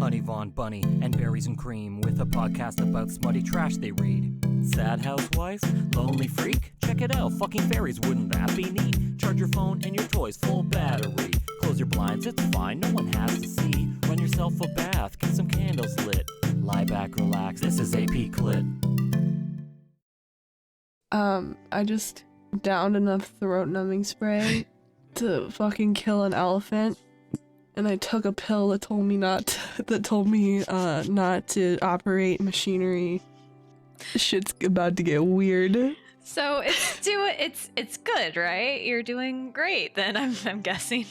Honey Von Bunny and Berries and Cream with a podcast about smutty trash they read. Sad housewife? Lonely freak? Check it out, fucking fairies, wouldn't that be neat? Charge your phone and your toys full battery. Close your blinds, it's fine, no one has to see. Run yourself a bath, get some candles lit. Lie back, relax, this is APClit. I just downed enough throat numbing spray to fucking kill an elephant. And I took a pill that told me not to operate machinery. Shit's about to get weird. So it's good, right? You're doing great then, I'm guessing.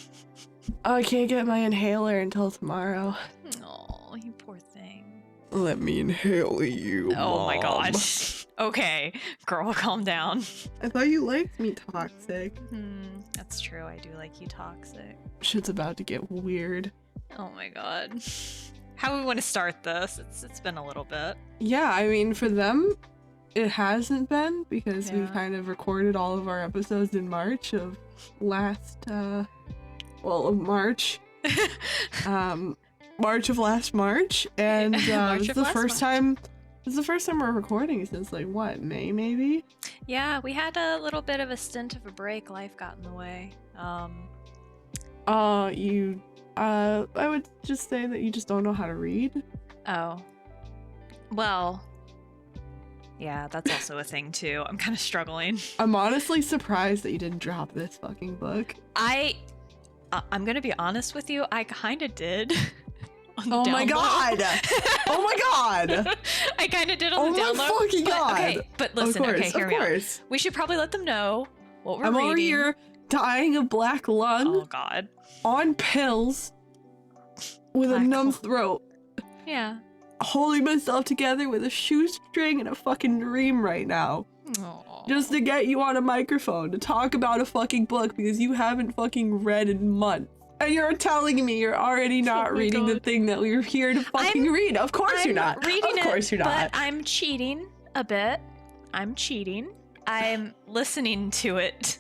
I can't get my inhaler until tomorrow. Oh, you poor thing. Let me inhale you, Oh my Mom. gosh. Okay, girl, calm down. I thought you liked me toxic. That's true. I do like you toxic. Shit's about to get weird. Oh my god. How do we want to start this? It's been a little bit. Yeah, I mean, for them, it hasn't been because we Yeah. kind of recorded all of our episodes in March of last, of March. March of last March, and March it's of the last first March. time. It's the first time we're recording since like what, May maybe? Yeah, we had a little bit of a stint of a break. Life got in the way. I would just say that you just don't know how to read. Oh. Well, yeah, that's also a thing too. I'm kind of struggling. I'm honestly surprised that you didn't drop this fucking book. I'm gonna be honest with you. I kind of did. On the Oh my download. god! Oh my god! I kind of did on the Oh download. my fucking but, god! Okay, but listen. Okay, hear of me out. course. We should probably let them know what we're I'm reading. over here dying of black lung Oh god. on pills with a Black numb lung. throat, Yeah. holding myself together with a shoestring and a fucking dream right now. Aw. Just to get you on a microphone to talk about a fucking book because you haven't fucking read in months. And you're telling me you're already not Oh my reading the God. thing that we were here to fucking read. Of course you're not. Reading Of course it, you're not. But I'm cheating a bit. I'm cheating. I'm listening to it.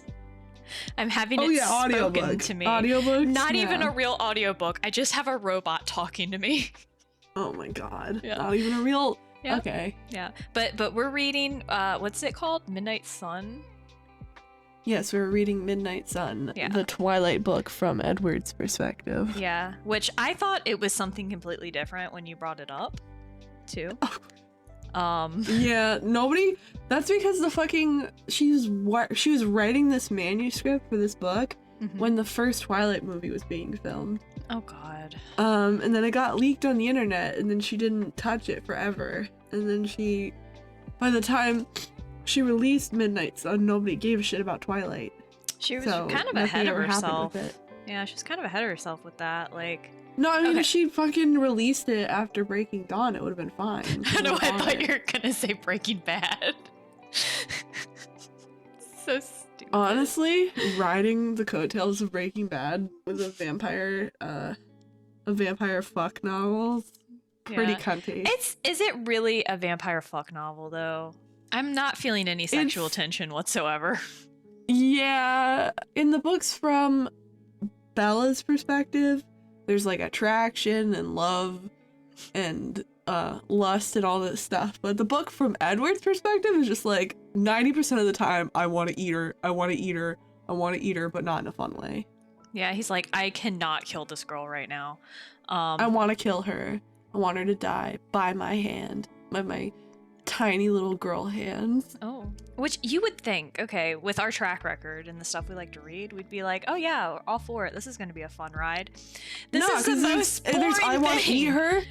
I'm having it spoken audiobook. to me. Audiobooks? Not even Yeah. a real audiobook. I just have a robot talking to me. Oh my god. Yeah. Not even a real... Yeah. Okay. Yeah. But we're reading what's it called? Midnight Sun? Yes, we were reading Midnight Sun, Yeah. the Twilight book from Edward's perspective. Yeah. Which I thought it was something completely different when you brought it up too. Yeah, nobody... That's because the fucking... She was writing this manuscript for this book Mhm. when the first Twilight movie was being filmed. Oh god. And then it got leaked on the internet, and then she didn't touch it forever. And then by the time she released Midnight Sun, nobody gave a shit about Twilight. She was So kind of nothing ahead of ever happened herself. with it. Yeah, she was kind of ahead of herself with that. Like, No, I mean, Okay. if she fucking released it after Breaking Dawn, it would have been fine. I know, I thought you were gonna say Breaking Bad. So stupid. Honestly, riding the coattails of Breaking Bad with a vampire fuck novels, pretty Yeah. cunty. Is it really a vampire fuck novel though? I'm not feeling any sexual tension whatsoever. Yeah, in the books from Bella's perspective, there's like attraction and love and lust and all this stuff. But the book from Edward's perspective is just like 90% of the time, I want to eat her, I want to eat her, I want to eat her, but not in a fun way. Yeah, he's like, I cannot kill this girl right now. I want to kill her. I want her to die by my hand, by my tiny little girl hands. Oh, which you would think, okay, with our track record and the stuff we like to read, we'd be like, oh yeah, we're all for it. This is going to be a fun ride. This No, is the 'cause most there's boring I want to thing. eat her.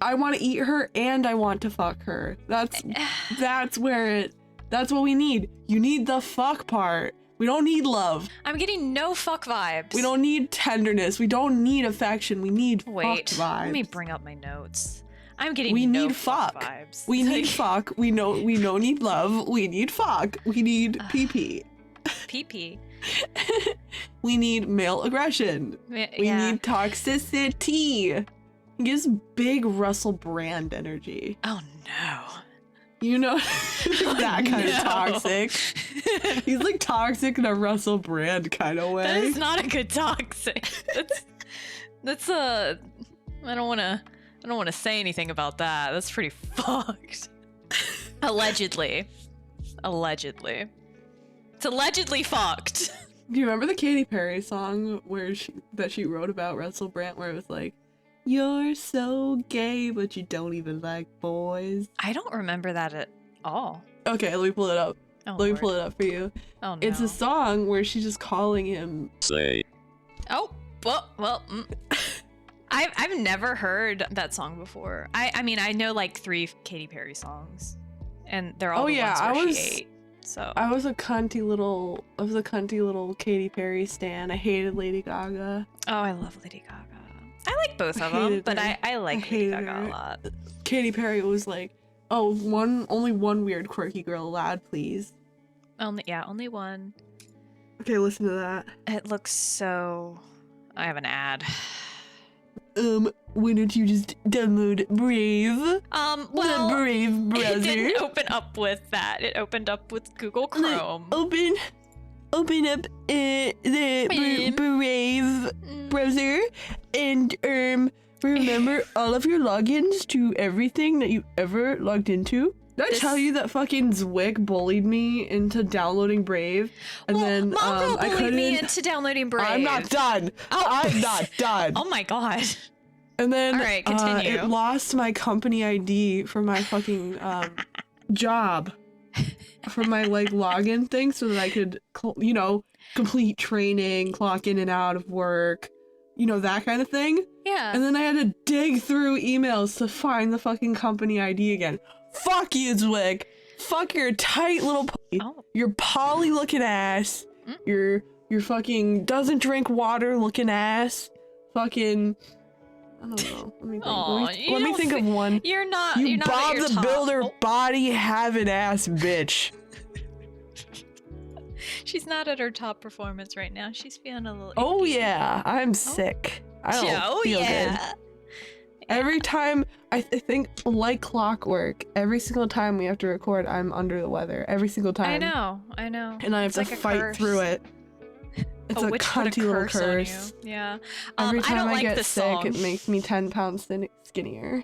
I want to eat her and I want to fuck her. That's what we need. You need the fuck part. We don't need love. I'm getting no fuck vibes. We don't need tenderness. We don't need affection. We need Wait. fuck vibes. Let me bring up my notes. I'm getting We no need fuck fuck. vibes. We need Like, fuck. We don't need love. We need fuck. We need PP. PP. We need male aggression. We Yeah. need toxicity. He gives big Russell Brand energy. Oh no. You know, that kind of No. toxic. He's like toxic in a Russell Brand kind of way. That is not a good toxic. That's a I don't want to say anything about that. That's pretty fucked. Allegedly. It's allegedly fucked. Do you remember the Katy Perry song that she wrote about Russell Brand, where it was like, "You're so gay, but you don't even like boys"? I don't remember that at all. Okay, let me pull it up. Let me pull it up for you. Oh no. It's a song where she's just calling him. Say. Oh, well. I've never heard that song before. I mean, I know like 3 Katy Perry songs, and they're all the ones where she ate. So I was a cunty little Katy Perry stan. I hated Lady Gaga. Oh, I love Lady Gaga. I like both of them, but I like Lady Gaga a lot. Katy Perry was like, "Oh, only one weird quirky girl allowed, please." Only one. Okay, listen to that. It looks so. I have an ad. Why don't you just download Brave? Well, the Brave browser. It didn't open up with that. It opened up with Google Chrome. Open up the Brave browser and remember all of your logins to everything that you ever logged into. Did I tell you that fucking Zwick bullied me into downloading Brave? And then Mongrel I bullied couldn't. me into downloading Brave. I'm not done. Oh. I'm not done. Oh my god. And then All right, continue. it lost my company ID for my fucking job, for my like login thing, so that I could, complete training, clock in and out of work, that kind of thing. Yeah. And then I had to dig through emails to find the fucking company ID again. Fuck you, Zwick. Fuck your tight little your poly looking ass. Your fucking doesn't drink water looking ass. Fucking I don't know. Let me think. Let me think of one. You're not. You You're not Bob at your the top. Builder Oh. body having ass bitch. She's not at her top performance right now. She's feeling a little. Oh icky. yeah, I'm sick. I don't feel good. Every time I think like clockwork, every single time we have to record, I'm under the weather. Every single time. I know. And I have to like a fight curse. through it. It's a witch put cunty little curse on curse. you. Yeah. Every I time don't I like get this sick, song. it makes me 10 pounds skinnier.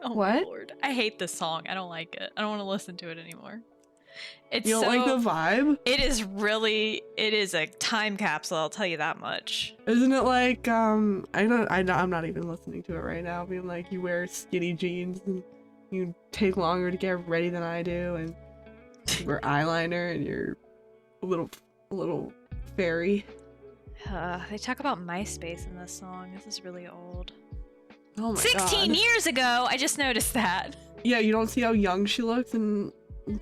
Oh What? Lord. I hate this song. I don't like it. I don't want to listen to it anymore. It's You don't like the vibe? It is a time capsule, I'll tell you that much. Isn't it like I'm not even listening to it right now, being like you wear skinny jeans and you take longer to get ready than I do, and you wear eyeliner and you're a little fairy. They talk about MySpace in this song. This is really old. Oh my 16 god. years ago! I just noticed that. Yeah, you don't see how young she looks. And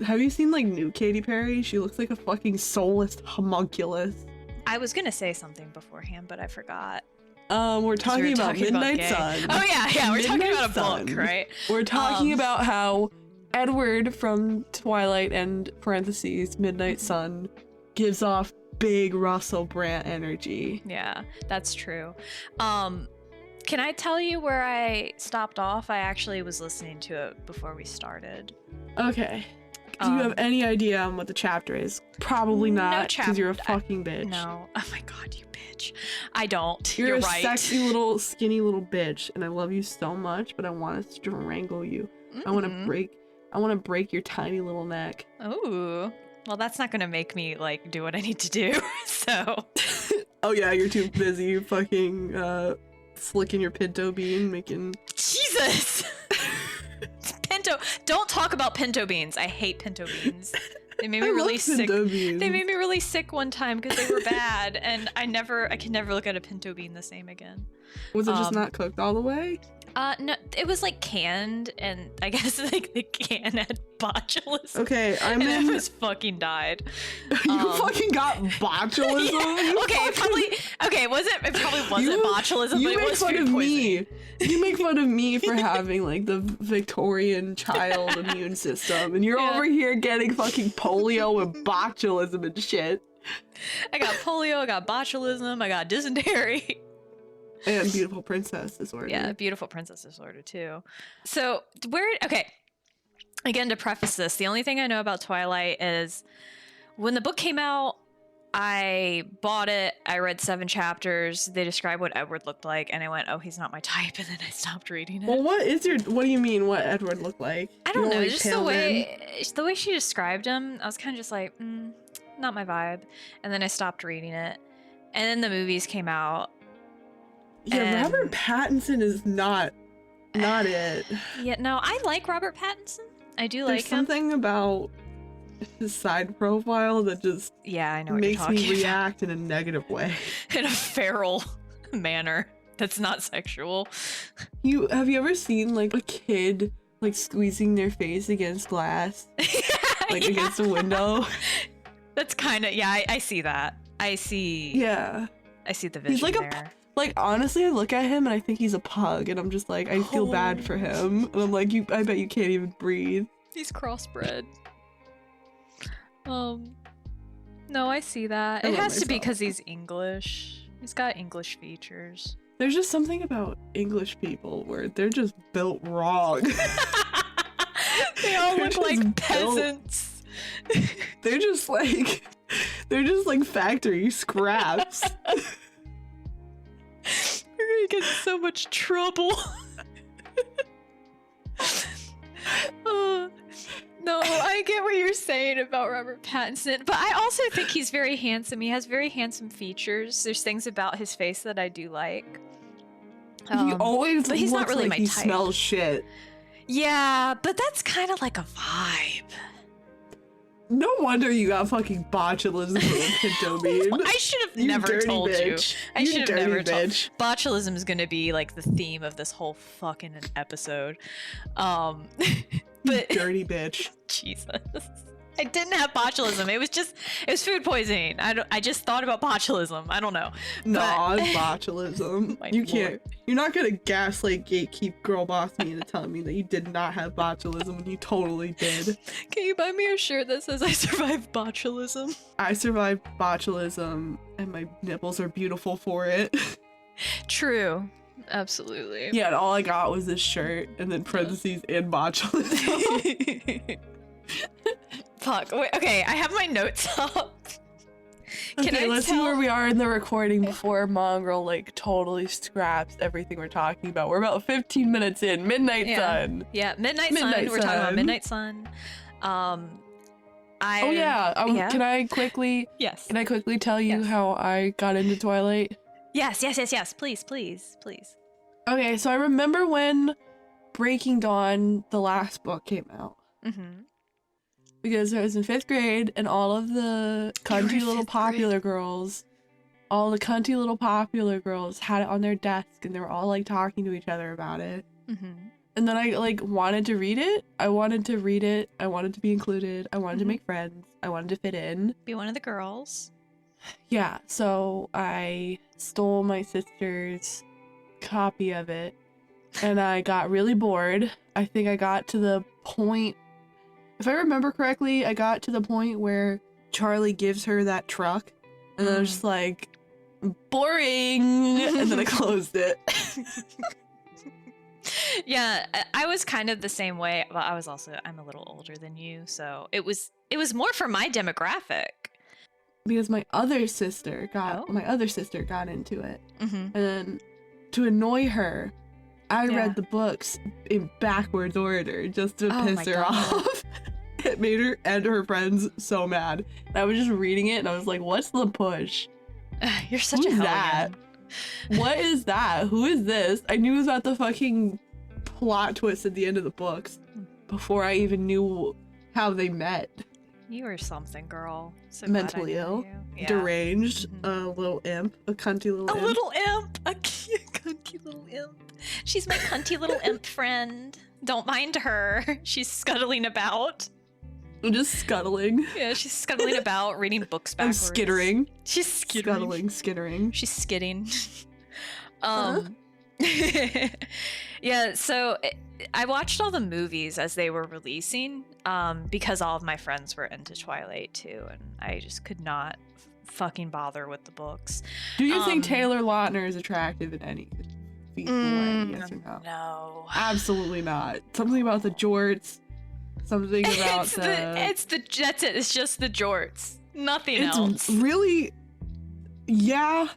have you seen like new Katy Perry? She looks like a fucking soulless homunculus. I was gonna say something beforehand, but I forgot. We're talking about Midnight Sun. Oh yeah, we're talking Midnight about a Sun. book, right? We're talking about how Edward from Twilight and parentheses Midnight Sun gives off big Russell Brand energy. Yeah, that's true. Can I tell you where I stopped off? I actually was listening to it before we started. Okay. Do you have any idea on what the chapter is? Probably not, because you're a fucking bitch. No. Oh my god, you bitch. I don't. You're a right. sexy little, skinny little bitch, and I love you so much, but I want to strangle you. I want to break your tiny little neck. Ooh. Well, that's not gonna make me like do what I need to do. So. Oh yeah, you're too busy fucking flicking your pinto bean, making. Jesus. Pinto. Don't talk about pinto beans. I hate pinto beans. They made me really sick. Beans. They made me really sick one time because they were bad, and I can never look at a pinto bean the same again. Was it just not cooked all the way? No, it was like canned, and I guess like the can had botulism. Okay, and I just fucking died. You fucking got botulism? Yeah. Okay, it probably wasn't botulism, but it was food poisoning. You make fun of me for having like the Victorian child immune system, and you're over here getting fucking polio and botulism and shit. I got polio, I got botulism, I got dysentery. And beautiful princess disorder. Yeah, beautiful princess disorder too. So again, to preface this, the only thing I know about Twilight is when the book came out, I bought it. I read 7 chapters. They describe what Edward looked like, and I went, "Oh, he's not my type," and then I stopped reading it. Well, what do you mean? What Edward looked like? I don't know. Just the way she described him, I was kind of just like, not my vibe. And then I stopped reading it. And then the movies came out. Yeah, Robert Pattinson is not it. Yeah, no, I like Robert Pattinson. I do like him. There's something about his side profile that just I know what makes you're me react in a negative way. In a feral manner that's not sexual. Have you ever seen like a kid like squeezing their face against glass? Like against a window? That's kind of I see that. I see the vision. He's like there. Like, honestly, I look at him and I think he's a pug, and I'm just like, I feel bad for him. And I'm like, I bet you can't even breathe. He's crossbred. No, I see that. It has to be because he's English. He's got English features. There's just something about English people where they're just built wrong. They all look like peasants. They're just like factory scraps. We're gonna get in so much trouble. No, I get what you're saying about Robert Pattinson, but I also think he's very handsome. He has very handsome features. There's things about his face that I do like. He always but he's looks not really like my he type. smells shit. Yeah, but that's kind of like a vibe. No wonder you got fucking botulism from a pinto bean. I should have never told bitch. you. I should have never told. Bitch. Botulism is going to be like the theme of this whole fucking episode. But dirty bitch. Jesus. I didn't have botulism. It was food poisoning. I just thought about botulism. I don't know. Nah, it's botulism. My You lord. can't. You're not gonna gaslight gatekeep girl boss me into telling me that you did not have botulism when you totally did. Can you buy me a shirt that says I survived botulism? I survived botulism and my nipples are beautiful for it. True. Absolutely. Yeah, and all I got was this shirt and then parentheses and botulism. Fuck. Wait, okay, I have my notes up. Let's see where we are in the recording before Mongrel like totally scraps everything we're talking about. We're about 15 minutes in. Midnight Sun. Yeah, Midnight Sun. We're talking about Midnight Sun. Can I quickly tell you how I got into Twilight? Yes. Please. Okay, so I remember when Breaking Dawn, the last book, came out. Mm-hmm. Because I was in 5th grade and all of the cunty little popular girls had it on their desk and they were all like talking to each other about it. Mm-hmm. And then I like wanted to read it. I wanted to read it. I wanted to be included. I wanted to make friends. I wanted to fit in. Be one of the girls. Yeah, so I stole my sister's copy of it and I got really bored. I think I got to the point, if I remember correctly, I got to the point where Charlie gives her that truck and I was just like, boring, and then I closed it. Yeah, I was kind of the same way. Well, I'm a little older than you, so it was more for my demographic. Because my other sister got into it. Mm-hmm. And then to annoy her, I read the books in backwards order just to piss her off. It made her and her friends so mad. And I was just reading it and I was like, what's the push? You're such Who's a that? hellion. What is that? Who is this? I knew about the fucking plot twist at the end of the books before I even knew how they met. You were something, girl. So mentally ill, deranged, a little imp, a cunty little imp. A little imp! A cunty little imp. She's my cunty little imp friend. Don't mind her. She's scuttling about. I'm just scuttling. Yeah, she's scuttling about, reading books backwards. I'm skittering. She's skittering. Scuttling, skittering. She's skidding. Yeah, so I watched all the movies as they were releasing because all of my friends were into Twilight too, and I just could not fucking bother with the books. Do you think Taylor Lautner is attractive in any feasible way? Yes or no? No. Absolutely not. Something about the jorts. Something about that's it. It's just the jorts. Nothing It's else. really, yeah.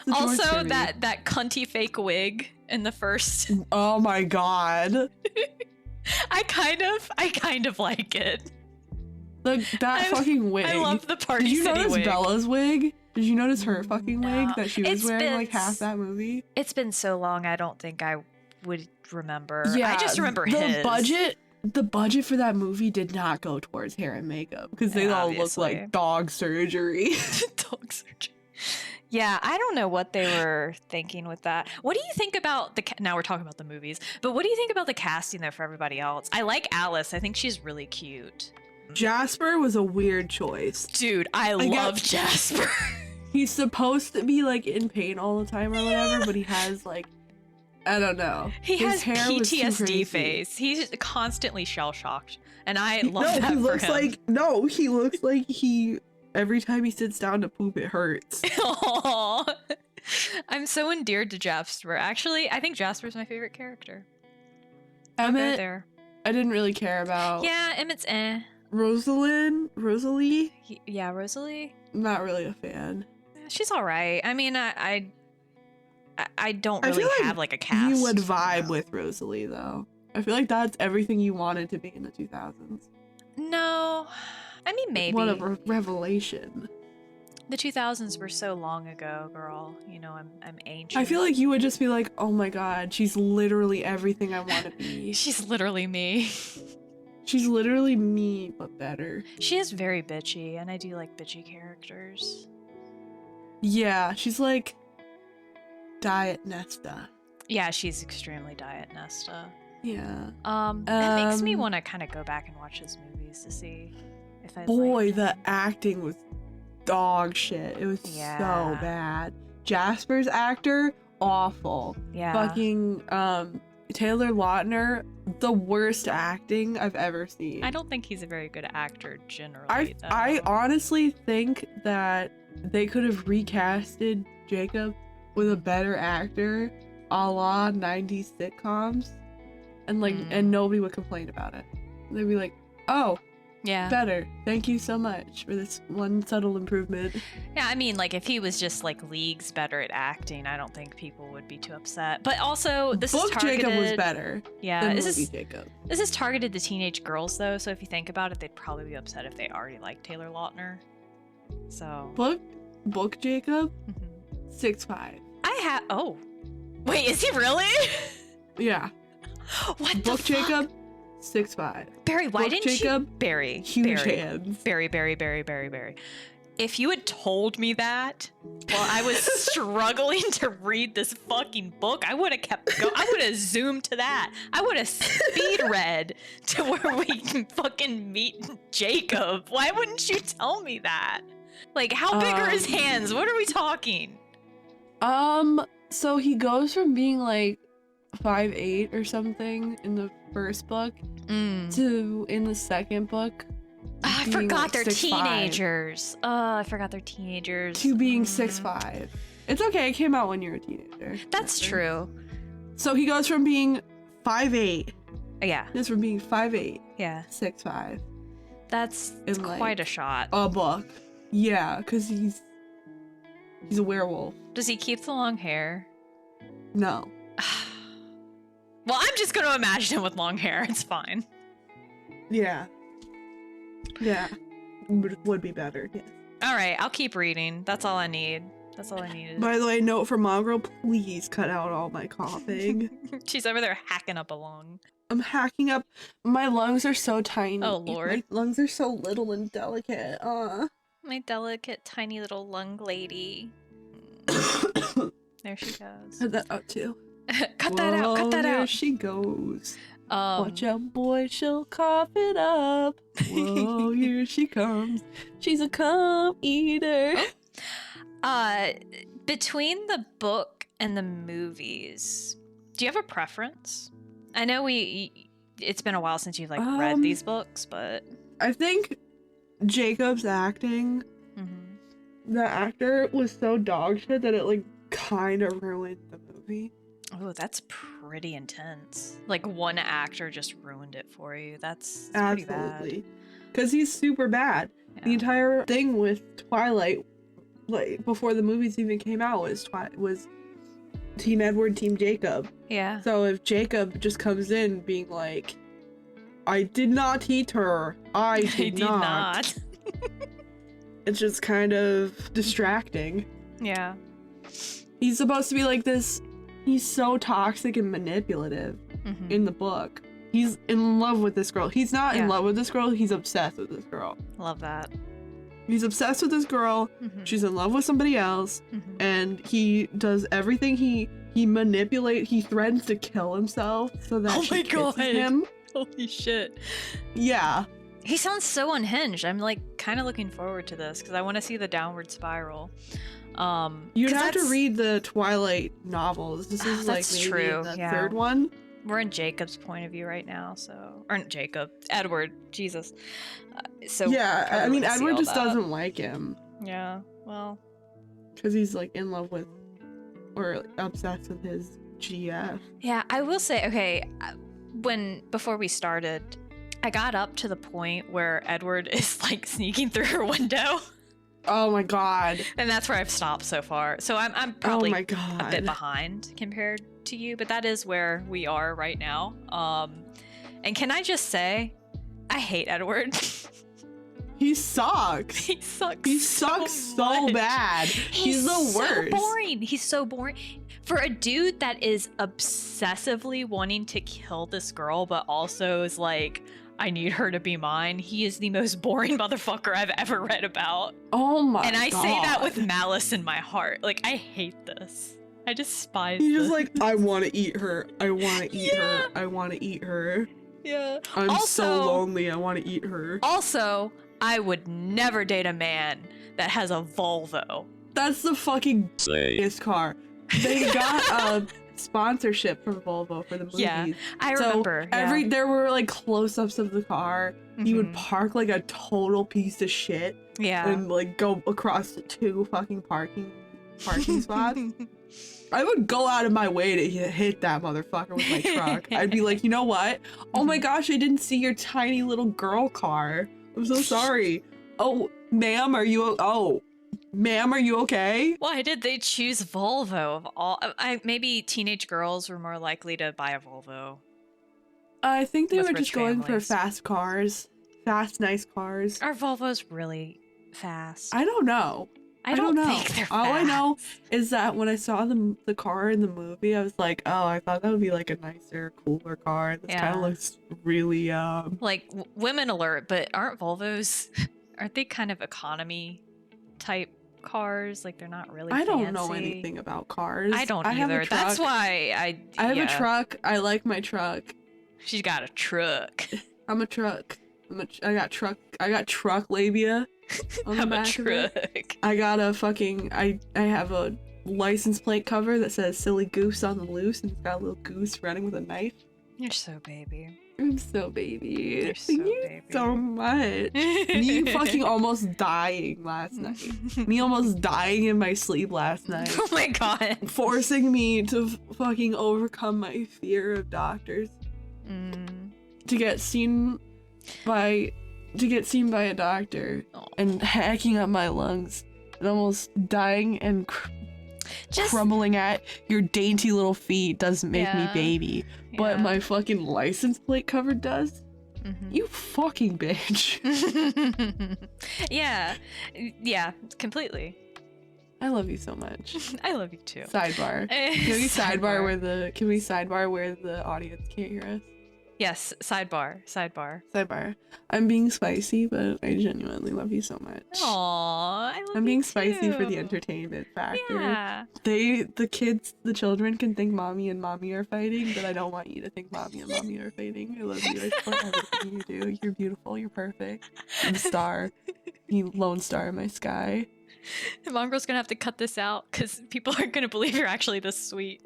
The George Also, Clooney. that cunty fake wig in the first. Oh my god. I kind of like it. That fucking wig. I love the Party Did you City notice wig. Bella's wig? Did you notice her fucking wig No. that she was It's wearing been like half that movie? It's been so long, I don't think I would remember. Yeah, I just remember the his. The budget for that movie did not go towards hair and makeup because they all look Obviously. like dog surgery. Dog surgery. Yeah, I don't know what they were thinking with that. What do you think about the? Now we're talking about the movies, but what do you think about the casting though for everybody else? I like Alice. I think she's really cute. Jasper was a weird choice. Dude, I love Jasper. He's supposed to be like in pain all the time or whatever, but he has like, I don't know. He His has hair was too PTSD crazy. face. He's constantly shell shocked, and I love No, that he for looks him. he looks like he every time he sits down to poop it hurts. Aw. I'm so endeared to Jasper. Actually, I think Jasper's my favorite character. Right Emmett, there. I didn't really care about. Yeah, Emmett's eh. Rosalie, Yeah, Rosalie. not really a fan. She's all right. I mean, I don't I really feel like have like a cast. You would vibe with Rosalie though. I feel like that's everything you wanted to be in the 2000s. No, I mean maybe. What a revelation. The 2000s were so long ago, girl. You know, I'm ancient. I feel like you would just be like, oh my god, she's literally everything I want to be. she's literally me. She's literally me, but better. She is very bitchy, and I do like bitchy characters. Yeah, she's like Diet Nesta. Yeah, she's extremely Diet Nesta. Yeah. That makes me want to kind of go back and watch his movies to see if I Boy, like the him. acting was dog shit. It was Yeah. so bad. Jasper's actor, awful. Yeah. Fucking Taylor Lautner, the worst acting I've ever seen. I don't think he's a very good actor generally. I though. honestly think that they could have recasted Jacob with a better actor, a la 90s sitcoms, and and nobody would complain about it. They'd be like, "Oh, Yeah. better. Thank you so much for this one subtle improvement." Yeah, I mean, like, if he was just, like, leagues better at acting, I don't think people would be too upset. But also, this is Book targeted... Jacob was better Yeah, than this movie is, Jacob. this is targeted to teenage girls, though, so if you think about it, they'd probably be upset if they already like Taylor Lautner. So... Book Jacob, Mhm. 6'5". I have... Oh. Wait, is he really? Yeah. What the Book fuck? Jacob, 6'5". Barry, why Book didn't Jacob, you... Barry. huge Barry. hands. Barry. If you had told me that while I was struggling to read this fucking book, I would have kept going. I would have zoomed to that. I would have speed read to where we can fucking meet Jacob. Why wouldn't you tell me that? Like, how big are his hands? What are we talking? So he goes from being like 5'8" or something in the first book to in the second book. I being, forgot like, they're 6'5". teenagers. I forgot they're teenagers. To being 6'5". It's okay, it came out when you were a teenager. That's true. So he goes from being 5'8". Yeah. He goes from being 5'8", Yeah. 6'5". That's In, like, quite a shot. A book. Yeah, because he's a werewolf. Does he keep the long hair? No. Well, I'm just going to imagine him with long hair. It's fine. Yeah. Yeah. Would be better, yes. All right, I'll keep reading. That's all I need. That's all I needed. By the way, note for Mongrel, please cut out all my coughing. She's over there hacking up a lung. I'm hacking up. My lungs are so tiny. Oh, Lord. My lungs are so little and delicate. My delicate, tiny little lung lady. There she goes. Cut that out too. Cut that out. Cut that There out. she goes. Watch out, boy, she'll cough it up. Whoa, here she comes. She's a cum eater. Between the book and the movies, do you have a preference? I know it's been a while since you've read these books, but I think Jacob's acting, the actor was so dog shit that it kind of ruined the movie. Oh, that's pretty intense. Like, one actor just ruined it for you. That's pretty bad. Absolutely. Because he's super bad. The entire thing with Twilight, like before the movies even came out, was Team Edward, Team Jacob. Yeah. So if Jacob just comes in being like, I did not eat her. I did not. It's just kind of distracting. Yeah. He's supposed to be like this. He's so toxic and manipulative in the book. He's in love with this girl. He's not in love with this girl. He's obsessed with this girl. Love that. He's obsessed with this girl. She's in love with somebody else. And he does everything. He manipulates. He threatens to kill himself so that she kisses him. Holy shit. Yeah. He sounds so unhinged. I'm like kind of looking forward to this because I want to see the downward spiral. You'd have to read the Twilight novels. This is like maybe the third one. We're in Jacob's point of view right now, or not Jacob, Edward. Jesus. So yeah, I mean Edward just doesn't like him. Yeah, well, because he's like in love with or obsessed with his GF. Yeah, I will say, okay, before we started, I got up to the point where Edward is like sneaking through her window. Oh my god. And that's where I've stopped so far. So I'm probably a bit behind compared to you, but that is where we are right now. And can I just say, I hate Edward. He sucks. He sucks. He sucks so bad. He's the worst. So boring. He's so boring. For a dude that is obsessively wanting to kill this girl, but also is like, I need her to be mine, he is the most boring motherfucker I've ever read about. Oh my god. And I say that with malice in my heart. Like, I hate this. I despise this. He's just like, I want to eat her. I want to eat her. I want to eat her. Yeah. I'm so lonely. I want to eat her. Also, I would never date a man that has a Volvo. That's the fucking biggest car. They got a sponsorship from Volvo for the movies. Yeah, I remember. There were like close-ups of the car. He would park like a total piece of shit. Yeah. And like go across the 2 fucking parking spots. I would go out of my way to hit that motherfucker with my truck. I'd be like, you know what? Oh my gosh, I didn't see your tiny little girl car. I'm so sorry. Oh, ma'am, are you okay? Why did they choose Volvo of all? Maybe teenage girls were more likely to buy a Volvo. I think they were just going families. for fast cars. Fast, nice cars. Are Volvos really fast? I don't know. I don't know. Think they're All fast. I know is that when I saw the car in the movie, I was like, oh, I thought that would be like a nicer, cooler car. This kind of looks really like women alert, but aren't they kind of economy type cars? Like they're not really I don't fancy. know anything about cars. I don't either. That's why I have a truck. I like my truck. She's got a truck. I'm a truck. I got truck labia on the back of it. I got a fucking I have a license plate cover that says silly goose on the loose, and it's got a little goose running with a knife. You're so baby. I'm so baby. You're so Thank you baby. so much. Me fucking almost dying last night. Me almost dying in my sleep last night. Oh my god. Forcing me to fucking overcome my fear of doctors. To get seen by a doctor and hacking up my lungs and almost dying and crumbling at your dainty little feet doesn't make me baby, but my fucking license plate cover does. You fucking bitch. yeah, completely. I love you so much. I love you too. Sidebar. Can we sidebar where the audience can't hear us? Yes, sidebar. I'm being spicy, but I genuinely love you so much. Aww, I love I'm being you spicy for the too. entertainment factor. Yeah. The children can think mommy and mommy are fighting, but I don't want you to think mommy and mommy are fighting. I love you. I support everything you do. You're beautiful. You're perfect. You're the star. You lone star in my sky. Mom Girl's gonna have to cut this out because people aren't gonna believe you're actually this sweet.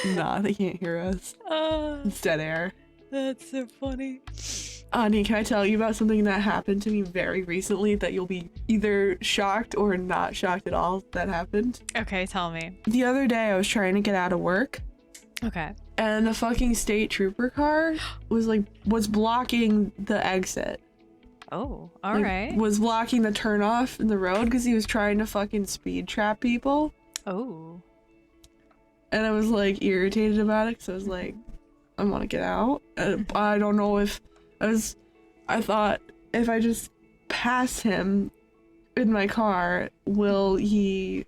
Nah, they can't hear us. It's dead air. That's so funny. Ani, can I tell you about something that happened to me very recently that you'll be either shocked or not shocked at all that happened? Okay, tell me. The other day I was trying to get out of work. Okay. and a fucking state trooper car was blocking the exit. Oh, all right. Was blocking the turnoff in the road because he was trying to fucking speed trap people. Oh. And I was like irritated about it because I was like, I want to get out. I don't know if I thought if I just pass him in my car, will he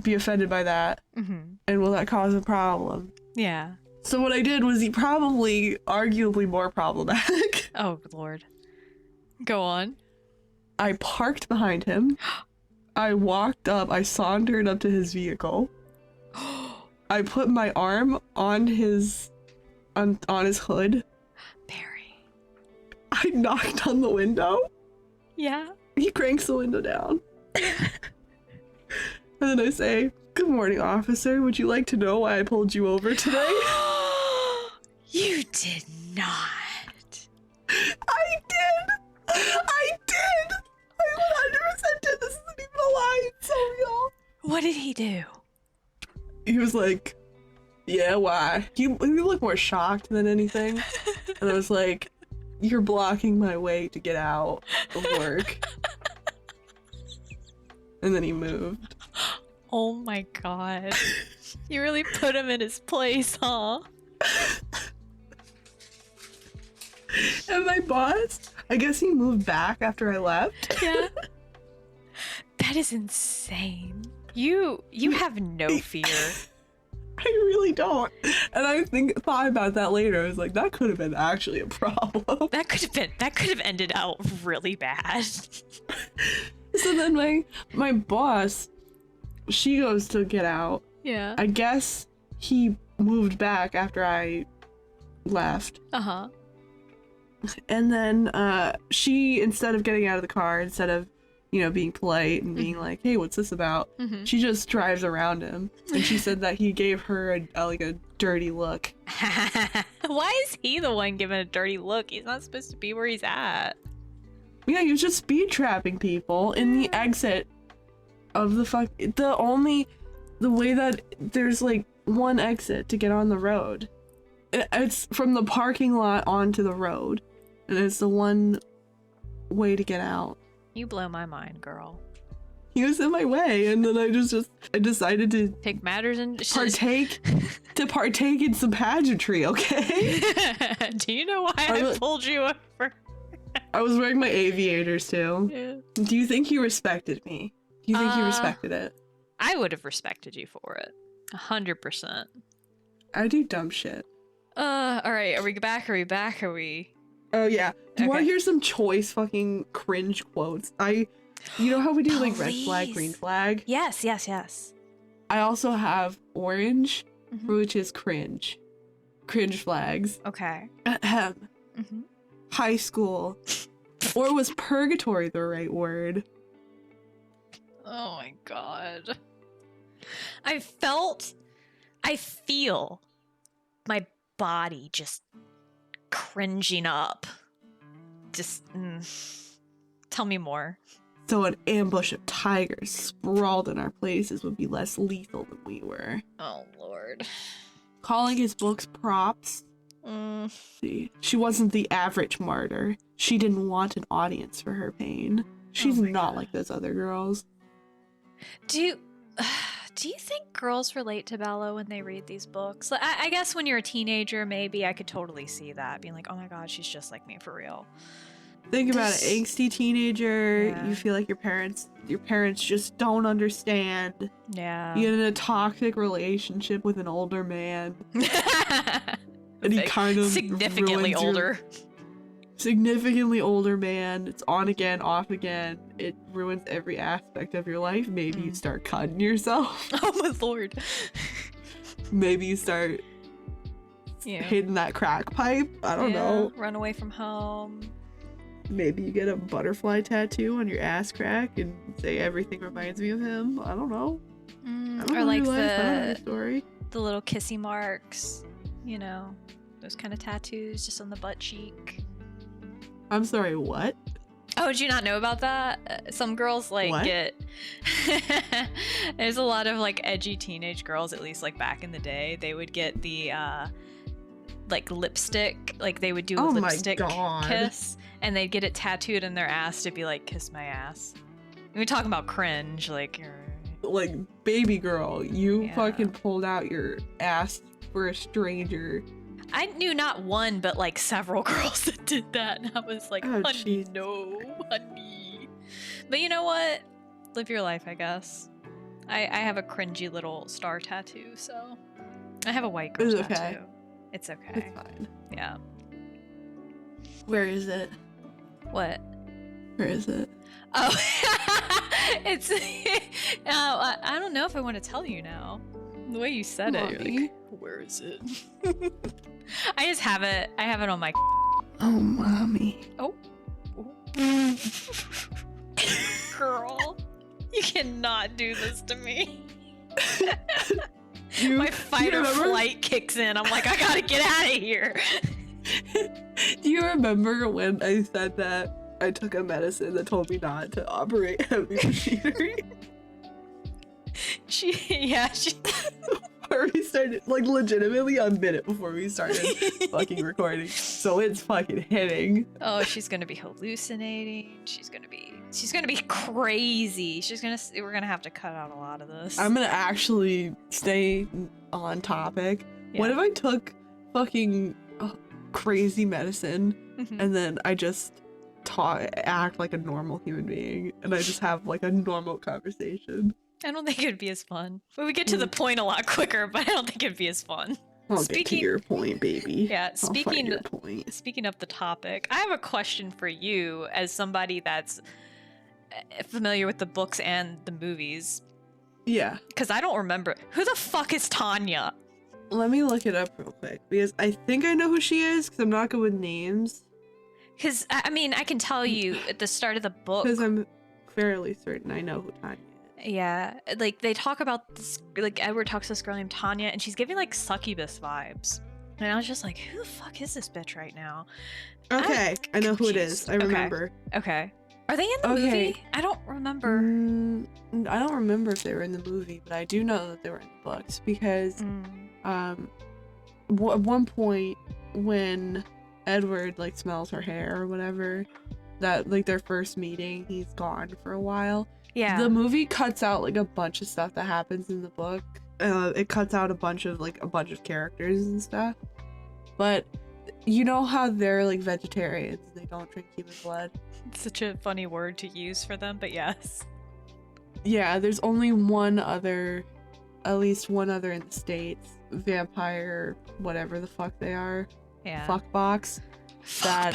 be offended by that? Mm-hmm. And will that cause a problem? Yeah. So what I did was he probably arguably more problematic. Oh, Lord. Go on. I parked behind him. I walked up. I sauntered up to his vehicle. I put my arm on his hood. Barry. I knocked on the window. Yeah. He cranks the window down. And then I say, "Good morning, officer. Would you like to know why I pulled you over today?" You did not. I did. I 100% did. This isn't even a lie. It's so real. What did he do? He was like, "Yeah, why?" He looked more shocked than anything. And I was like, "You're blocking my way to get out of work." And then he moved. Oh my god. You really put him in his place, huh? And my boss, I guess he moved back after I left. Yeah. That is insane. You have no fear. I really don't. And I thought about that later. I was like, that could have been actually a problem. That could have ended out really bad. So then my boss, she goes to get out. Yeah. I guess he moved back after I left. Uh-huh. And then she, instead of getting out of the car, instead of, being polite and being like, "Hey, what's this about?" She just drives around him. And she said that he gave her a dirty look. Why is he the one giving a dirty look? He's not supposed to be where he's at. Yeah, he was just speed trapping people in the exit of the way that there's one exit to get on the road. It's from the parking lot onto the road. And it's the one way to get out. You blow my mind, girl. He was in my way, and then I decided to Take matters in partake in some pageantry, okay? Do you know why I pulled you over? I was wearing my aviators too. Yeah. Do you think he respected me? Do you think he respected it? I would have respected you for it. 100%. I do dumb shit. All right. Are we back? Oh yeah. Do you want to Okay. hear some choice fucking cringe quotes? You know how we do red flag, Please. green flag? Yes. I also have orange, Mhm. which is cringe. Cringe flags. Okay. Ahem. Mm-hmm. High school. Or was purgatory the right word? Oh my god. I feel my body just cringing up. Just tell me more. So an ambush of tigers sprawled in our places would be less lethal than we were. Oh lord. Calling his books props. See, she wasn't the average martyr. She didn't want an audience for her pain. She's Oh my not God. like those other girls. Do you think girls relate to Bella when they read these books? I guess when you're a teenager, maybe I could totally see that, being like, oh my god, she's just like me for real. Think about an Does- angsty teenager. Yeah. You feel like your parents just don't understand. Yeah. You get in a toxic relationship with an older man, and he kind of significantly ruins your- older. Significantly older man. It's on again, off again. It ruins every aspect of your life. Maybe you start cutting yourself. Oh my lord. Maybe you start Yeah. hitting that crack pipe. I don't know. Run away from home. Maybe you get a butterfly tattoo on your ass crack and say everything reminds me of him. I don't know. I don't Or know like your life. I don't know your the story. little kissy marks, those kind of tattoos just on the butt cheek. I'm sorry, what? Oh, did you not know about that? Some girls What? get. There's a lot of edgy teenage girls, at least back in the day. They would get the like lipstick, like they would do a Oh my lipstick God. kiss, and they'd get it tattooed in their ass to be like, kiss my ass. We're talking about cringe, like Like, baby girl, you Yeah. fucking pulled out your ass for a stranger. I knew not one, but like several girls that did that, and I was like, Oh, honey, jeez. no, honey. But you know what? Live your life, I guess. I have a cringy little star tattoo, so I have a white girl It's tattoo. okay. It's okay. It's fine. Yeah. Where is it? What? Where is it? Oh, it's. I don't know if I want to tell you now. The way you said it, you're Mommy. like, where is it? I just have it. I have it on my. Oh, mommy. Oh. Girl, you cannot do this to me. My fight or flight kicks in. I'm like, I gotta get out of here. Do you remember when I said that I took a medicine that told me not to operate heavy machinery? She. Or we started, like, legitimately a minute before we started fucking recording. So it's fucking hitting. Oh, she's gonna be hallucinating. She's gonna be crazy. We're gonna have to cut out a lot of this. I'm gonna actually stay on topic. Yeah. What if I took fucking crazy medicine Mhm. and then I just act like a normal human being and I just have like a normal conversation? I don't think it'd be as fun. We would get to the point a lot quicker, but I don't think it'd be as fun. I'll get to your point, baby. Yeah, I'll find your point. Speaking of the topic, I have a question for you as somebody that's familiar with the books and the movies. Yeah. Because I don't remember. Who the fuck is Tanya? Let me look it up real quick because I think I know who she is because I'm not good with names. Because, I mean, I can tell you at the start of the book. Because I'm fairly certain I know who Tanya is. Yeah, like they talk about this, like Edward talks to this girl named Tanya, and she's giving like succubus vibes. And I was just like, who the fuck is this bitch right now? Okay, I know who it is. I Okay. remember. Okay. Are they in the Okay. movie? I don't remember. I don't remember if they were in the movie, but I do know that they were in the books because at one point when Edward like smells her hair or whatever, that like their first meeting, he's gone for a while. Yeah. The movie cuts out like a bunch of stuff that happens in the book. It cuts out a bunch of characters and stuff. But you know how they're like vegetarians, they don't drink human blood. It's such a funny word to use for them, but yes. Yeah, there's only at least one other in the States, vampire, whatever the fuck they are, Yeah. fuckbox, that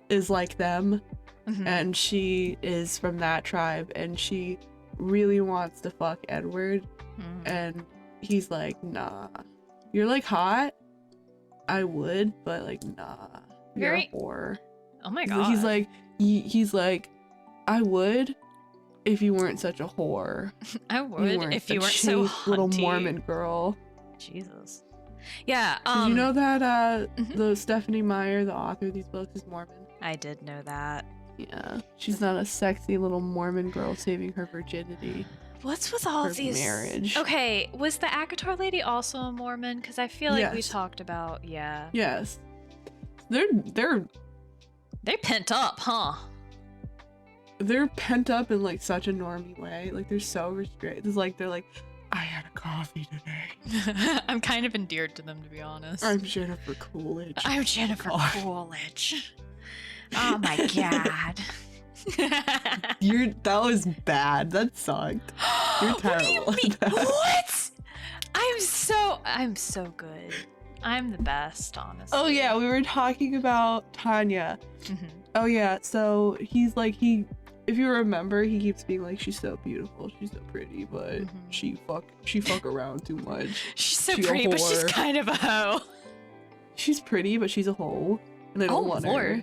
is like them, Mhm. and she is from that tribe, and she really wants to fuck Edward, Mhm. and he's like, nah, you're like hot, I would, but like, nah, you're Very- a whore. Oh my god. He's like, I would if you weren't such a whore. I would if you weren't so chaste little hunty. Mormon girl. Jesus. Yeah. Did you know that mhm. the Stephanie Meyer, the author of these books, is Mormon? I did know that. Yeah, she's not a sexy little Mormon girl saving her virginity. What's with all For these marriage. Okay, was the Akatar lady also a Mormon? Because I feel like we Yes. talked about, yeah. Yes, they're pent up, huh? they're pent up in like such a normie way. Like they're so restricted. It's like they're like, I had a coffee today. I'm kind of endeared to them, to be honest. I'm Jennifer Coolidge. I'm Jennifer God. Coolidge. Oh my god. That was bad. That sucked. You're What do you terrible at mean? that. What? I'm so good. I'm the best, honestly. Oh yeah, we were talking about Tanya. Mhm. Oh yeah, so he's like if you remember, he keeps being like, she's so beautiful, she's so pretty, but Mhm. she fuck around too much. She's so She a pretty, but she's whore. kind of a hoe. She's pretty, but she's a hoe, and I don't want her.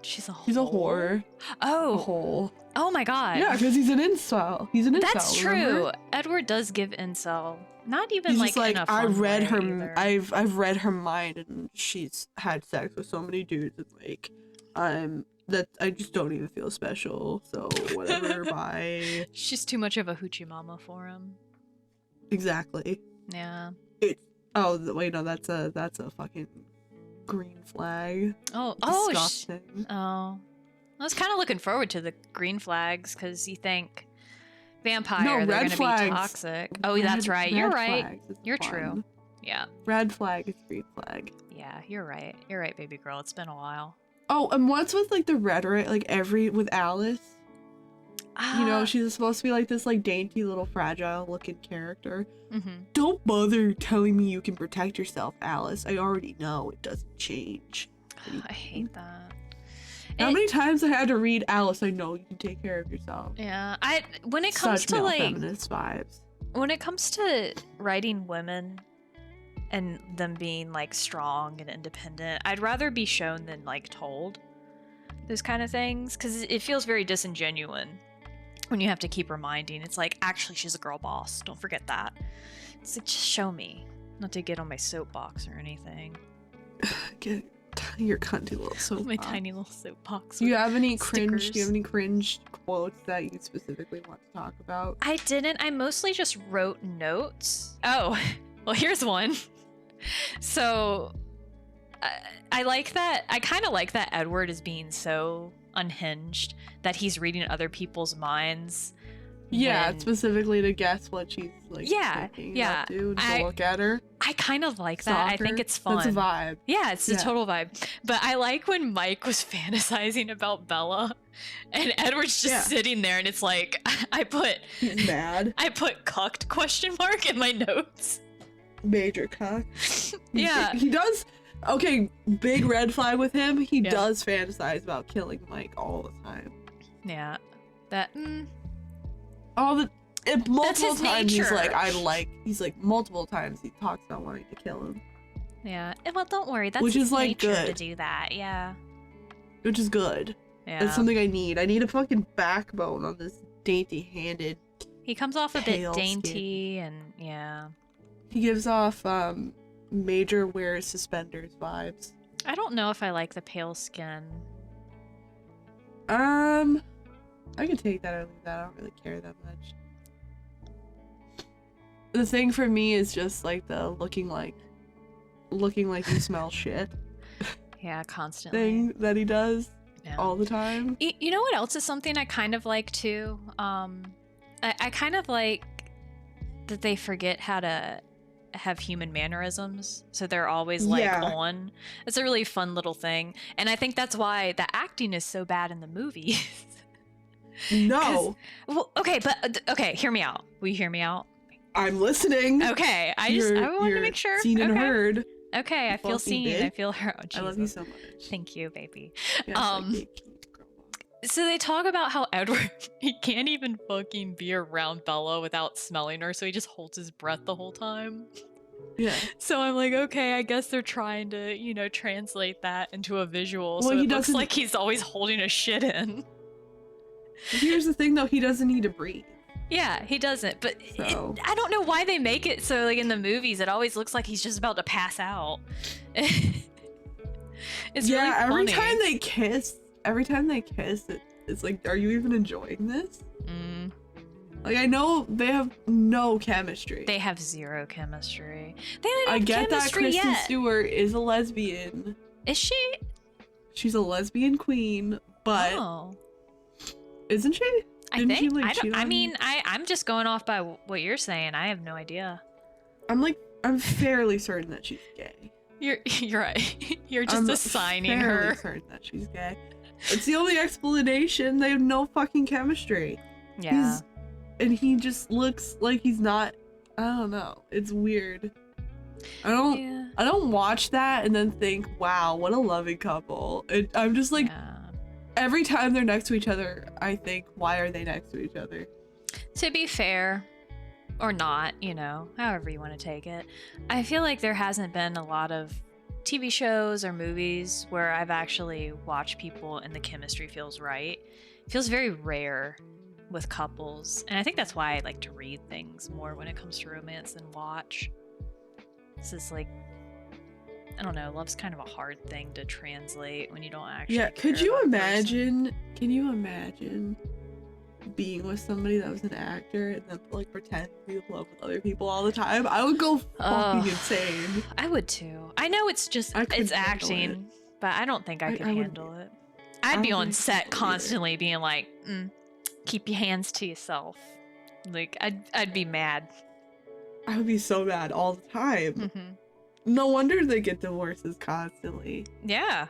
She's a whore. She's a whore. A Oh. hole. Oh my god. Yeah, because he's an incel. He's an incel. That's true. remember? Edward does give incel. Not even He's like, just like, in a I fun read way her. either. I've read her mind, and she's had sex with so many dudes. It's like, I just don't even feel special. So whatever. Bye. She's too much of a hoochie mama for him. Exactly. Yeah. Oh, wait, no, that's a fucking green flag. Oh, Disgusting. oh. I was kind of looking forward to the green flags because you think vampire, No, they're red going to be flags. toxic. Oh, that's right. You're Red right. flags is You're fun. true. Yeah. Red flag is green flag. Yeah, you're right. You're right, baby girl. It's been a while. Oh, and what's with like the rhetoric, like with Alice? You know, she's supposed to be like this like dainty little fragile looking character. Mm-hmm. Don't bother telling me you can protect yourself, Alice. I already know it doesn't change. I hate that. How many times I had to read Alice? I know you can take care of yourself. Yeah, when it comes Such to male like feminist vibes. when it comes to writing women and them being like strong and independent, I'd rather be shown than like told those kind of things because it feels very disingenuous when you have to keep reminding. It's like, actually, she's a girl boss. Don't forget that. It's like, just show me, not to get on my soapbox or anything. Get your cunty little soapbox. My tiny little soapbox. Do you have any stickers. cringe quotes that you specifically want to talk about? I didn't. I mostly just wrote notes. Oh, well, here's one. So, I like that. I kind of like that Edward is being so unhinged that he's reading other people's minds. Yeah, when- specifically to guess what she's like. Yeah, thinking yeah. about, dude, to look at her. I kind of like that. I think Stalker. it's fun. That's a vibe. Yeah, it's a Yeah. total vibe. But I like when Mike was fantasizing about Bella, and Edward's just Yeah. sitting there, and it's like He's mad. I put cucked question mark in my notes. Major cock. Yeah. He does. Okay, big red flag with him. He Yeah. does fantasize about killing Mike all the time. Yeah. That. Multiple his times nature. he's like multiple times he talks about wanting to kill him, Yeah. Well, don't worry. That's Which his is, like, nature to good. do that. Yeah. which is good. Yeah. That's something I need. I need a fucking backbone on this dainty-handed. He comes off a bit pale skin. dainty, and yeah. He gives off Major wears suspenders vibes. I don't know if I like the pale skin. I can take that or leave that. I don't really care that much. The thing for me is just like the looking like you smell shit Yeah, constantly. thing that he does Yeah. all the time. You know what else is something I kind of like too? I kind of like that they forget how to have human mannerisms, so they're always like Yeah. on. It's a really fun little thing, and I think that's why the acting is so bad in the movies. No, Well, okay, but okay, hear me out. Will you hear me out? I'm listening. Okay, I wanted to make sure. Seen and Okay. heard. Okay, I feel Fucking seen. bitch. I feel heard. Oh, I love you Jesus. so much. Thank you, baby. Yes, I Um, get cute, girl. So they talk about how Edward, he can't even fucking be around Bella without smelling her, so he just holds his breath the whole time. Yeah. So I'm like, okay, I guess they're trying to, translate that into a visual, so Well, he it looks doesn't- like he's always holding a shit in. Here's the thing, though. He doesn't need to breathe. Yeah, he doesn't, but So- I don't know why they make it so, like, in the movies, it always looks like he's just about to pass out. It's really funny. every time they kiss, it's like, are you even enjoying this? Mm, Like, I know they have no chemistry. they have zero chemistry. They don't I have get that chemistry Kristen yet. Stewart is a lesbian. Is she? She's a lesbian queen, but Oh. isn't she? I Didn't think she, like, I don't. cheat I on mean, I'm just going off by what you're saying. I have no idea. I'm fairly certain that she's gay. You're right. You're just I'm assigning fairly her. certain that she's gay. It's the only explanation. They have no fucking chemistry. Yeah. And he just looks like he's not. I don't know. It's weird. I don't watch that and then think, wow, what a loving couple. I'm just like, Yeah. every time they're next to each other, I think, why are they next to each other? To be fair, or not, however you want to take it, I feel like there hasn't been a lot of TV shows or movies where I've actually watched people and the chemistry feels right. It feels very rare with couples, and I think that's why I like to read things more when it comes to romance than watch. This is like, I don't know, love's kind of a hard thing to translate when you don't actually Yeah, could care you about a person. imagine? Can you imagine being with somebody that was an actor and then like pretend to be in love with other people all the time, I would go fucking insane. I would too. I know it's just it's acting, but I don't think I could handle it. I'd be on set constantly being like, keep your hands to yourself. Like I'd be mad. I would be so mad all the time. Mm-hmm. No wonder they get divorces constantly. Yeah.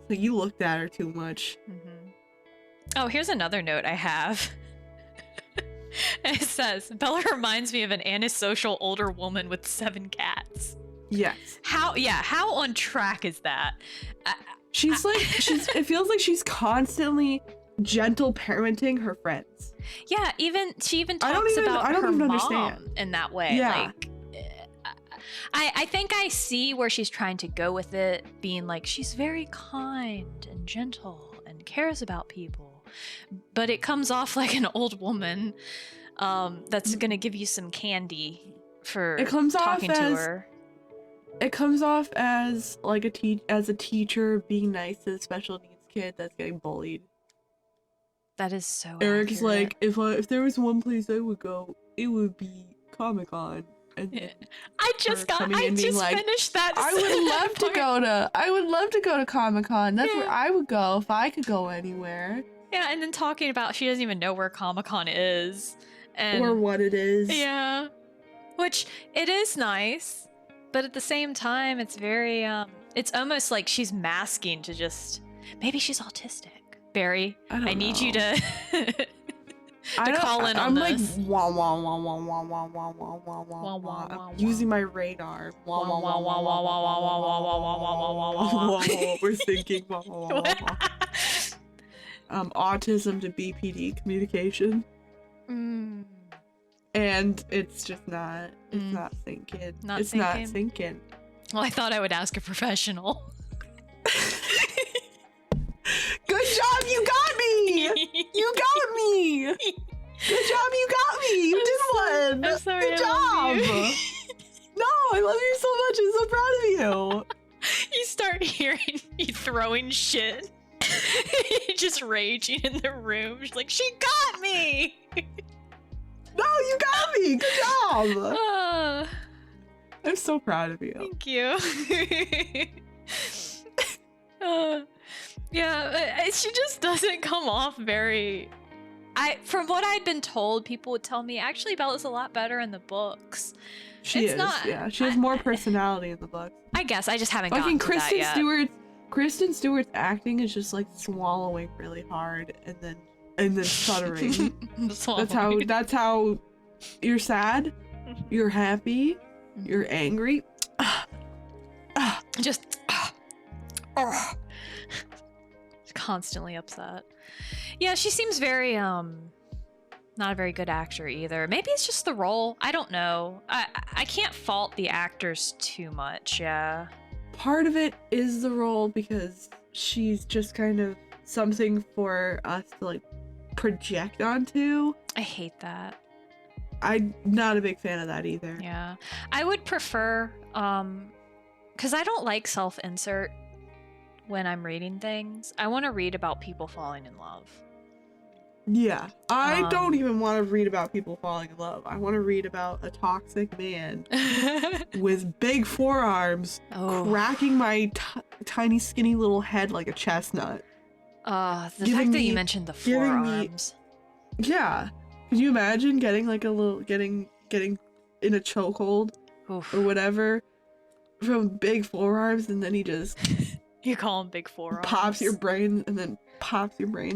Like, you looked at her too much. Mm-hmm. Oh, here's another note I have. It says, Bella reminds me of an antisocial older woman with 7 cats. Yes. How on track is that? It feels like she's constantly gentle parenting her friends. Yeah, she even talks about her mom understand. In that way. Yeah. Like, I think I see where she's trying to go with it, being like, she's very kind and gentle and cares about people. But it comes off like an old woman that's going to give you some candy for talking to her. It comes off as like a teacher being nice to a special needs kid that's getting bullied. That is so Eric's accurate. like, if there was one place I would go, it would be Comic-Con. And I just finished that. I would love to go to Comic-Con. That's where I would go if I could go anywhere. Yeah, and then talking about she doesn't even know where Comic-Con is. Or what it is. Yeah. Which, it is nice, but at the same time, it's very, it's almost like she's masking to just, maybe she's autistic. Barry, I need you to call in on this. I'm like, wah, wah, wah, wah, wah, wah, wah, wah, wah, wah, wah. I'm using my radar. Wah, wah, wah, wah, wah, wah, wah, wah, wah, wah, wah, wah, wah. We're thinking. Wah, wah, wah, wah. Autism to BPD communication. And it's just not, it's not sinking. Not sinking. Well, I thought I would ask a professional. Good job, you got me! You got me! Good job, you got me! You did one! I'm sorry, Good job! No, I love you so much, I'm so proud of you! You start hearing you throwing shit. Just raging in the room. She's like, she got me! No, you got me! Good job! I'm so proud of you. Thank you. Yeah, she just doesn't come off very... From what I'd been told, people would tell me, actually, Bella's a lot better in the books. She has more personality in the book. I guess, I just haven't gotten to that yet. Kristen Stewart's acting is just like swallowing really hard and then stuttering. That's how you're sad, you're happy, you're angry. Just constantly upset. Yeah, she seems very not a very good actor either. Maybe it's just the role. I don't know. I can't fault the actors too much. Yeah. Part of it is the role because she's just kind of something for us to like project onto. I hate that. I'm not a big fan of that either. Yeah. I would prefer because I don't like self-insert when I'm reading things. I want to read about people falling in love. Yeah. I don't even want to read about people falling in love. I want to read about a toxic man with big forearms cracking my tiny skinny little head like a chestnut. The fact that you mentioned the forearms. Yeah. Could you imagine getting like getting in a chokehold or whatever from big forearms and then he just you call him big forearms. Pops your brains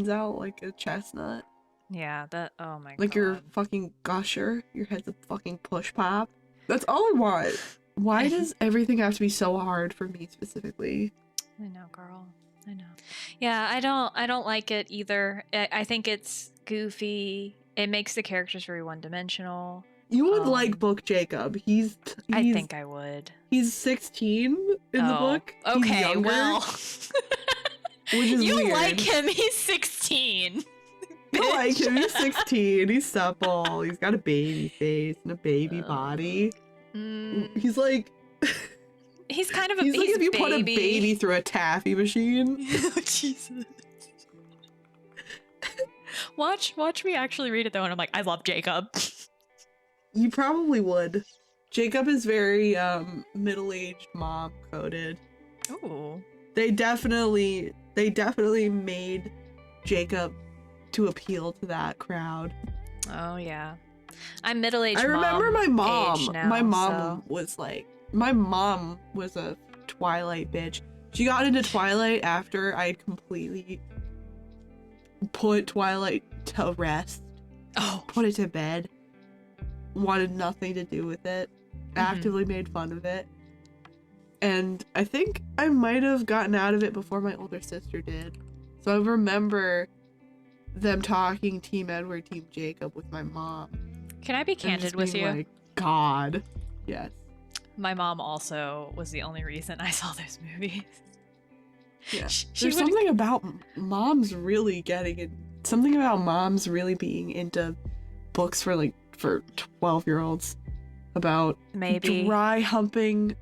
out like a chestnut. Yeah, that, oh my god. Like your fucking gusher. Your head's a fucking push pop. That's all I want. Why does everything have to be so hard for me specifically? I know, girl. I know. Yeah, I don't like it either. I think it's goofy. It makes the characters very one-dimensional. You would like Book Jacob. I think I would. He's 16 in the book. Okay, well. Which is you weird. like him, he's 16. I like him, he's 16. He's supple. He's got a baby face and a baby body. He's like... He's kind of a He's like if you baby. put a baby through a taffy machine. Jesus. Watch me actually read it though, and I'm like, I love Jacob. You probably would. Jacob is very middle-aged mom coded. Ooh. They definitely made Jacob to appeal to that crowd. Oh yeah. I'm middle-aged. I remember my mom. Now, my mom so. was like, my mom was a Twilight bitch. She got into Twilight after I had completely put Twilight to rest. Oh. Put it to bed. Wanted nothing to do with it. Actively made fun of it. And I think I might have gotten out of it before my older sister did. So I remember them talking Team Edward, Team Jacob with my mom. Can I be candid with you? Like, God. Yes. My mom also was the only reason I saw those movies. Yeah. She There's something about moms really being into books for 12-year-olds about maybe dry humping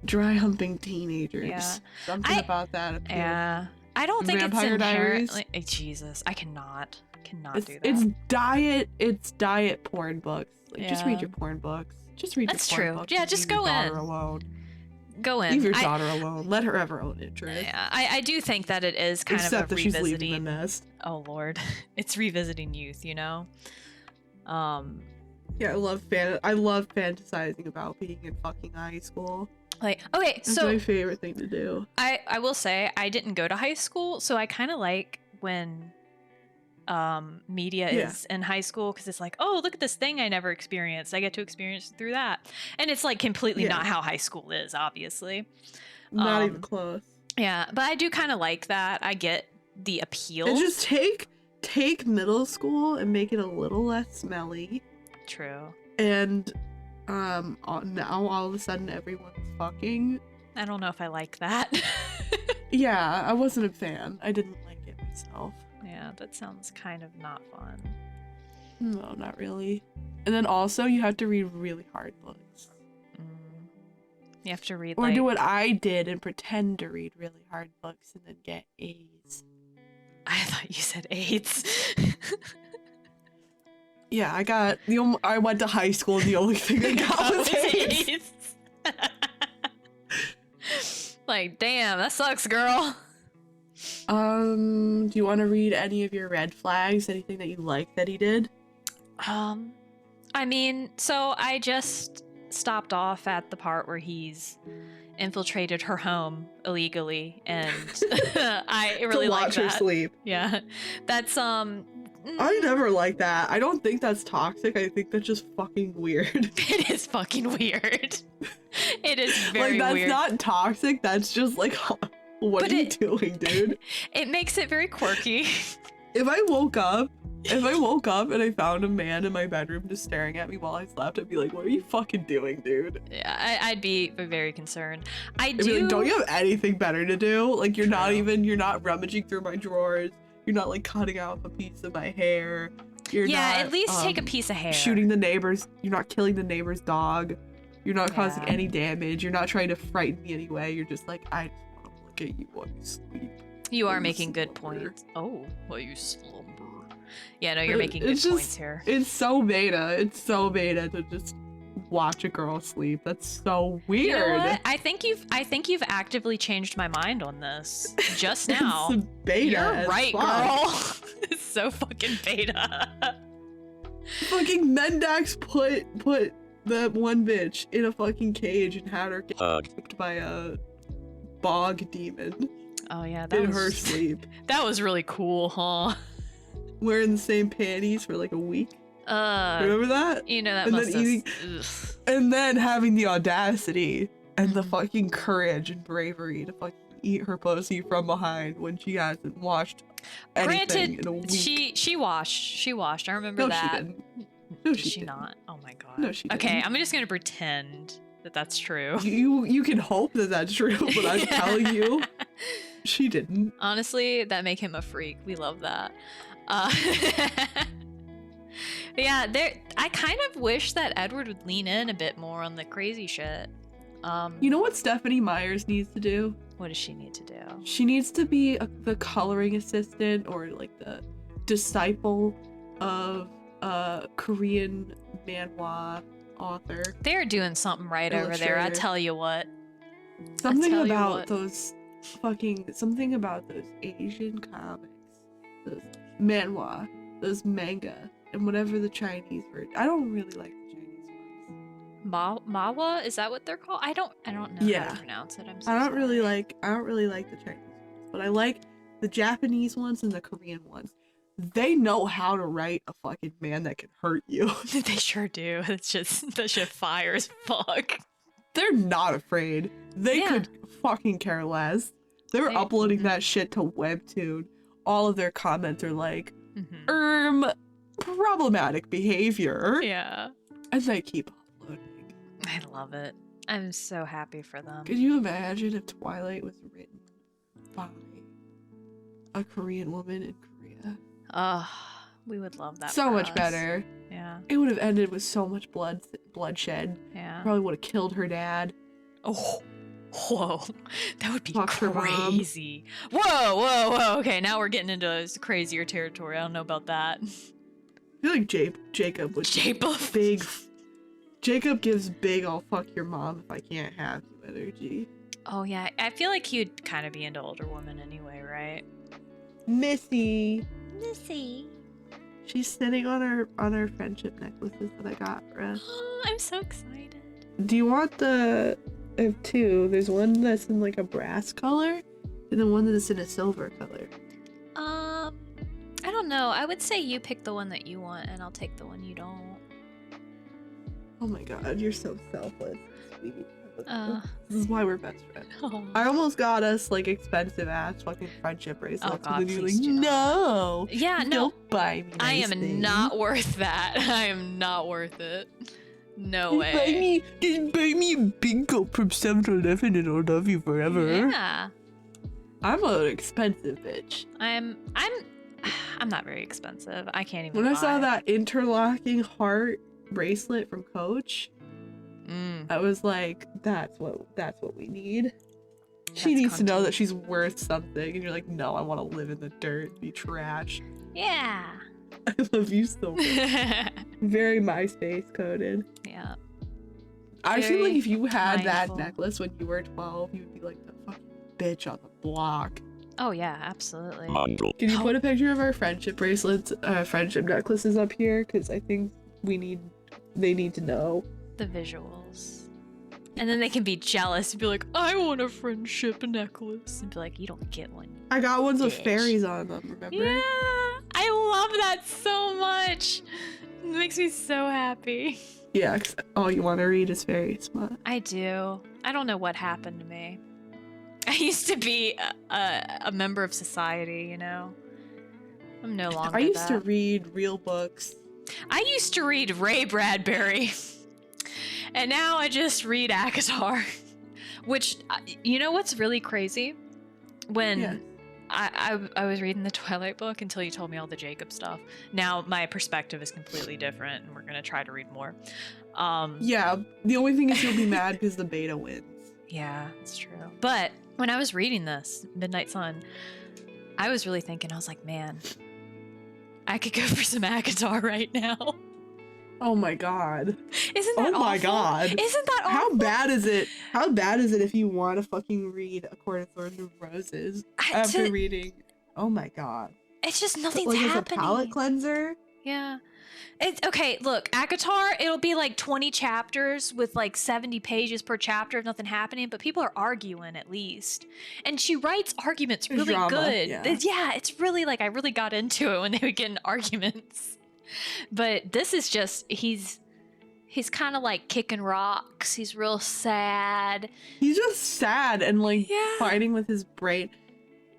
teenagers. Yeah. Something about that appeals. Yeah. I don't think Vampire it's inherently. Diaries? Jesus, I cannot do that. It's diet porn books. Just read Yeah. your porn books. Just read That's your porn true. books. Yeah, and just leave your go in. daughter alone. Go in. Leave your daughter alone. Let her ever own it, Trish. Yeah, I do think that it is kind Except of a that she's leaving revisiting. the nest. Oh Lord, it's revisiting youth, you know. Yeah, I love fantasizing about being in fucking high school. Like, okay, It's so my favorite thing to do. I will say I didn't go to high school, so I kind of like when media is in high school, because it's like, oh, look at this thing I never experienced. I get to experience it through that, and it's like completely not how high school is, obviously. Not even close. Yeah, but I do kind of like that. I get the appeal. And just take middle school and make it a little less smelly. True. And now all of a sudden everyone's fucking. I don't know if I like that. Yeah, I wasn't a fan. I didn't like it myself. Yeah, that sounds kind of not fun. No, not really. And then also you have to read really hard books. You have to read Or do what I did and pretend to read really hard books and then get A's. I thought you said AIDS. Yeah, I went to high school and the only thing I got was AIDS. Like, damn, that sucks, girl. Do you want to read any of your red flags? Anything that you like that he did? I mean, so I just stopped off at the part where he's infiltrated her home illegally, and I really to like watch her that. sleep. Yeah, that's I never like that. I don't think that's toxic. I think that's just fucking weird. It is fucking weird. It is very like, that's weird. not toxic. That's just like, what But are you doing, dude? It makes it very quirky. If I woke up and I found a man in my bedroom just staring at me while I slept, I'd be like, what are you fucking doing, dude? Yeah, I'd be very concerned. I'd be like, don't you have anything better to do? Like, you're not rummaging through my drawers. You're not like cutting off a piece of my hair. You're not, at least take a piece of hair. Shooting the neighbors. You're not killing the neighbor's dog. You're not causing any damage. You're not trying to frighten me anyway. You're just like, I just want to look at you while you sleep. You are While making good slumber. points. Oh, while you slumber. Yeah, no, you're making good points here. It's so beta. It's so beta to just watch a girl sleep. That's so weird. You know what? I think you've actively changed my mind on this just now. It's beta. You're right, fuck. girl. It's so fucking beta. Fucking Mendax put that one bitch in a fucking cage and had her get kicked by a bog demon. Oh yeah, in her sleep. That was really cool, huh? Wearing the same panties for like a week. Remember that? You know that and must then have. and then having the audacity and the fucking courage and bravery to fucking eat her pussy from behind when she hasn't washed anything in a week. She washed. I remember No, that. she didn't. No, Did she didn't. not? Oh my god. No, she didn't. Okay, I'm just gonna pretend that that's true. You can hope that that's true, but I'm telling you, she didn't. Honestly, that make him a freak. We love that. Yeah, I kind of wish that Edward would lean in a bit more on the crazy shit. You know what Stephanie Myers needs to do? What does she need to do? She needs to be the coloring assistant or like the disciple of a Korean manhwa author. They're doing something right over there. I tell you what. Something tell you about what. those something about those Asian comics, those manhwa, those manga, and whatever the Chinese word. I don't really like the Chinese ones. Mawa? Is that what they're called? I don't know how to pronounce it. I'm so I don't sorry. really like the Chinese ones, but I like the Japanese ones and the Korean ones. They know how to write a fucking man that can hurt you. They sure do. It's just that shit fire as fuck. They're not afraid. They could fucking care less. They were uploading that shit to Webtoon. All of their comments are like, problematic behavior. Yeah. And they keep uploading. I love it. I'm so happy for them. Could you imagine if Twilight was written by a Korean woman in Korea? We would love that. So much better. Yeah. It would have ended with so much bloodshed. Yeah. Probably would have killed her dad. Oh. Whoa. That would be Fuck her mom. crazy. Whoa. Okay, now we're getting into crazier territory. I don't know about that. I feel like Jacob would big. Jacob gives big I'll fuck your mom if I can't have you energy. Oh yeah, I feel like he'd kind of be into older women anyway, right? Missy. She's sitting on her friendship necklaces that I got for us. I'm so excited. Do you want I have two. There's one that's in like a brass color and then one that's in a silver color. I don't know. I would say you pick the one that you want and I'll take the one you don't. Oh my god, you're so selfless. Sweet. This is why we're best friends. I almost got us like expensive ass fucking friendship bracelets. Oh god, and then you're please like, do not. no. Yeah, no. Don't buy me. I nice am things. not worth that. I am not worth it. No way. Just buy me a big cup from 7-Eleven and I'll love you forever. Yeah. I'm an expensive bitch. I'm not very expensive. I can't even When I lie. saw that interlocking heart bracelet from Coach, I was like, that's what we need. She needs to know that she's worth something, and you're like, no, I want to live in the dirt and be trash. Yeah. I love you so much. Very MySpace coded. Yeah. I feel like if you had mindful. that necklace when you were 12, you'd be like the fucking bitch on the block. Oh yeah, absolutely. Can you put a picture of our friendship bracelets, friendship necklaces up here? Because I think they need to know. The visuals. And then they can be jealous and be like, I want a friendship necklace. And be like, you don't get one. I got ones with Bitch. fairies on them, remember? Yeah. I love that so much. It makes me so happy. Yeah, 'cause all you want to read is fairy smut. I do. I don't know what happened to me. I used to be a member of society, you know? I'm no longer I used that. to read real books. I used to read Ray Bradbury. And now I just read ACOTAR. Which, you know what's really crazy? When I was reading the Twilight book until you told me all the Jacob stuff. Now my perspective is completely different and we're going to try to read more. Yeah, the only thing is you'll be mad because the beta wins. Yeah, it's true. But when I was reading this, Midnight Sun, I was really thinking, I was like, man, I could go for some ACOTAR right now. Oh my god. Isn't that awful? Oh my god. Isn't that awful? How bad is it? How bad is it if you want to fucking read A Court of Thorns and Roses after reading? Oh my god. It's just nothing's like, happening. It's a palate cleanser. Yeah. It's okay. Look, ACOTAR, it'll be like 20 chapters with like 70 pages per chapter of nothing happening, but people are arguing at least. And she writes arguments really drama, good. yeah. It's really like I really got into it when they would get in arguments. But this is just he's kind of like kicking rocks. He's real sad. He's just sad and like fighting with his brain.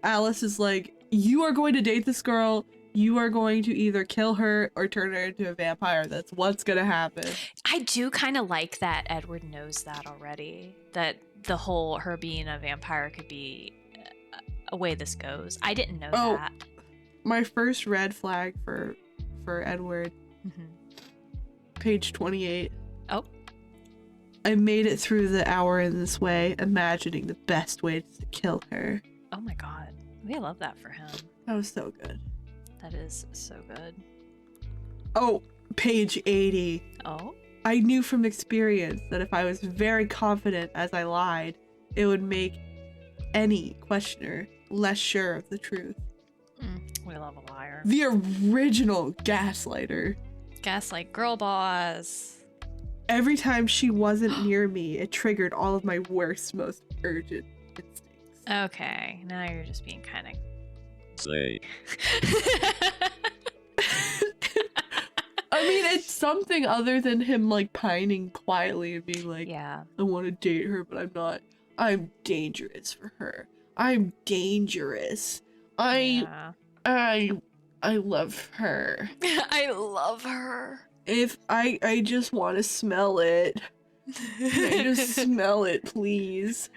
Alice is like, you are going to date this girl. You are going to either kill her or turn her into a vampire. That's what's gonna happen. I do kind of like that Edward knows that already. That the whole her being a vampire could be a way this goes. I didn't know that. My first red flag for Edward. Page 28. Oh. I made it through the hour in this way, imagining the best way to kill her. Oh my god. We love that for him. That was so good. That is so good. Oh, page 80. Oh? I knew from experience that if I was very confident as I lied, it would make any questioner less sure of the truth. We love a liar. The original gaslighter. Gaslight girl boss. Every time she wasn't near me, it triggered all of my worst, most urgent instincts. Okay, now you're just being kind of... Say. I mean, it's something other than him, like, pining quietly and being like, Yeah. I want to date her, but I'm not. I'm dangerous for her. I'm dangerous. Yeah. I love her. I love her. If I just want to smell it. Can I just smell it, please?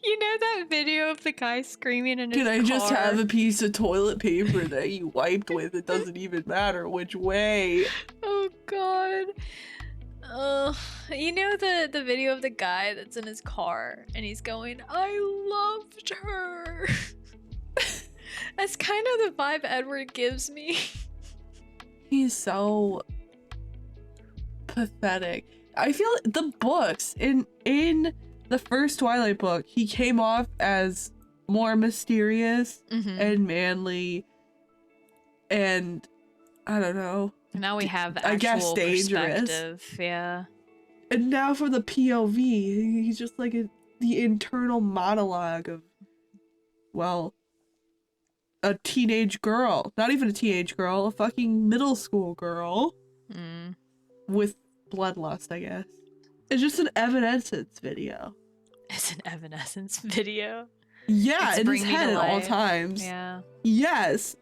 You know that video of the guy screaming in his Can I car? just have a piece of toilet paper that you wiped with? It doesn't even matter which way. Oh god. You know the video of the guy that's in his car and he's going, I loved her. That's kind of the vibe Edward gives me. He's so pathetic. I feel the books in the first Twilight book, he came off as more mysterious and manly, and I don't know. Now we have the I guess actual dangerous. perspective. Yeah. And now for the POV, he's just like the internal monologue of, well, a teenage girl. Not even a teenage girl, a fucking middle school girl with bloodlust, I guess. It's just an Evanescence video. It's an Evanescence video. Yeah, It's in his Bring Me to head at all Life. times. Yeah. Yes.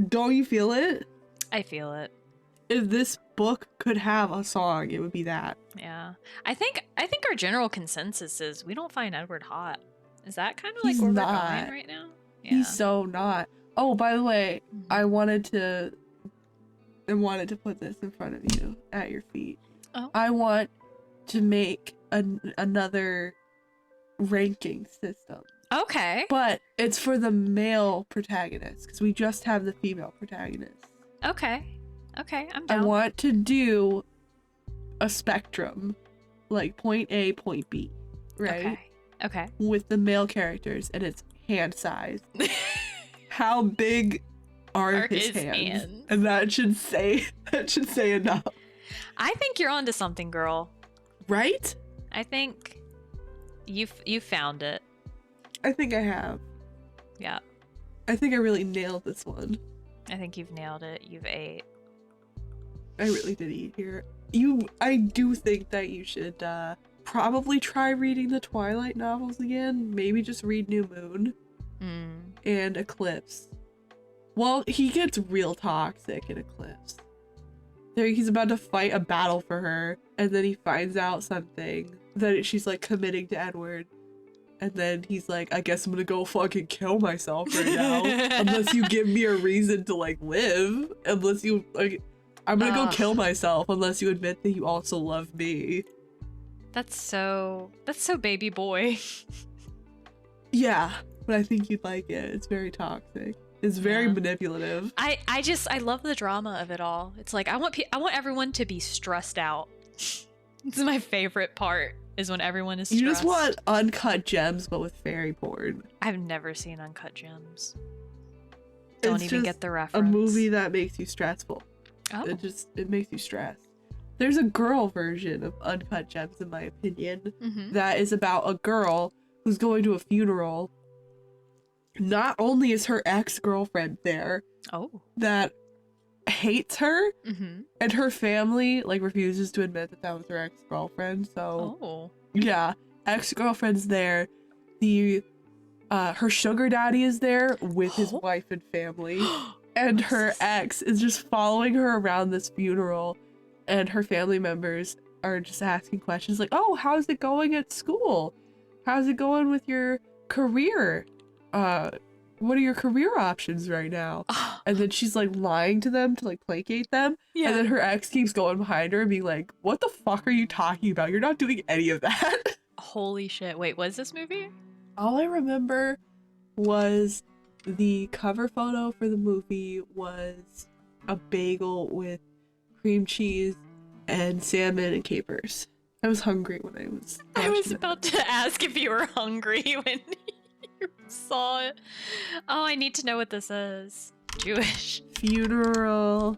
Don't you feel it? I feel it. If this book could have a song, it would be that. Yeah. I think our general consensus is we don't find Edward hot. Is that kind of like He's where not. we're going right now? Yeah. He's so not. Oh, by the way, I wanted to put this in front of you at your feet. Oh. I want to make another ranking system, Okay. but it's for the male protagonists because we just have the female protagonists. Okay. Okay. I'm I down. want to do a spectrum, like point A, point B, right? Okay. Okay. With the male characters, and it's hand size. How big are his hands? And that should say enough, I think you're onto something, girl. right? I think you found it. I think I have. Yeah. I think I really nailed this one. I think you've nailed it. You've ate. I really did eat here. I do think that you should probably try reading the Twilight novels again. Maybe just read New Moon and Eclipse. Well, he gets real toxic in Eclipse. He's about to fight a battle for her, and then he finds out something that she's like committing to Edward. And then he's like, I guess I'm gonna go fucking kill myself right now. Unless you give me a reason to like live. Unless you like, I'm gonna go kill myself unless you admit that you also love me. That's so baby boy. Yeah, but I think you'd like it. It's very toxic. It's very manipulative. I love the drama of it all. It's like I want everyone to be stressed out. This is my favorite part. Is when everyone is stressed. You just want uncut gems, but with fairy porn. I've never seen Uncut Gems. Don't It's even just get the reference. A movie that makes you stressful. Oh. It makes you stress. There's a girl version of Uncut Gems, in my opinion, that is about a girl who's going to a funeral. Not only is her ex-girlfriend there, that hates her, and her family like refuses to admit that was her ex-girlfriend. So yeah, ex-girlfriend's there. The her sugar daddy is there with his wife and family, and her ex is just following her around this funeral, and her family members are just asking questions like, oh, how's it going at school? How's it going with your career? What are your career options right now? And then she's like lying to them to like placate them. Yeah. And then her ex keeps going behind her and being like, what the fuck are you talking about? You're not doing any of that. Holy shit. Wait, what is this movie? All I remember was the cover photo for the movie was a bagel with cream cheese, and salmon and capers. I was hungry when I was I was watching it. about to ask if you were hungry when you saw it. Oh, I need to know what this is. Jewish. Funeral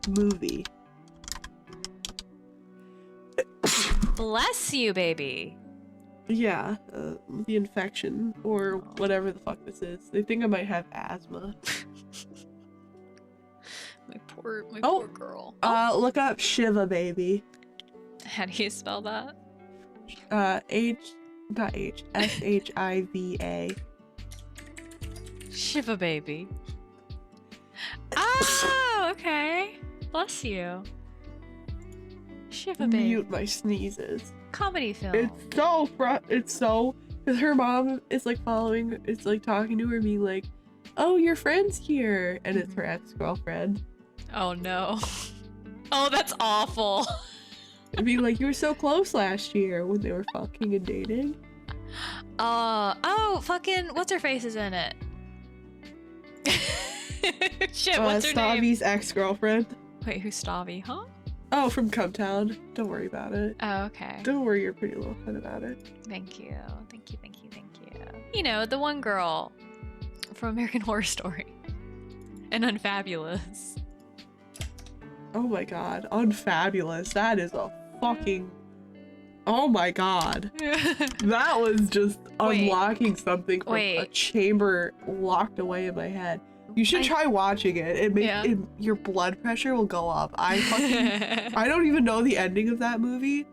movie. Bless you, baby. Yeah, the infection or whatever the fuck this is. They think I might have asthma. My poor girl. Look up Shiva baby. How do you spell that? Shiva. Shiva baby. Oh, okay. Bless you. Shiva baby. Mute my sneezes. Comedy film. It's so because her mom is like following, it's like talking to her, being like, "Oh, your friend's here," and it's her ex-girlfriend. Oh no. Oh, that's awful. And being like, "You were so close last year when they were fucking and dating." Oh, fucking, what's her face is in it? Shit, what's her name? Stavi's ex-girlfriend. Wait, who's Stavi, huh? Oh, from Cumtown. Don't worry about it. Oh, okay. Don't worry your pretty little head about it. Thank you. Thank you. You know, the one girl from American Horror Story. And Unfabulous. Oh my god. Unfabulous. That is a fucking... Oh my god. That was just unlocking something from a chamber locked away in my head. You should try watching it. Your blood pressure will go up. I don't even know the ending of that movie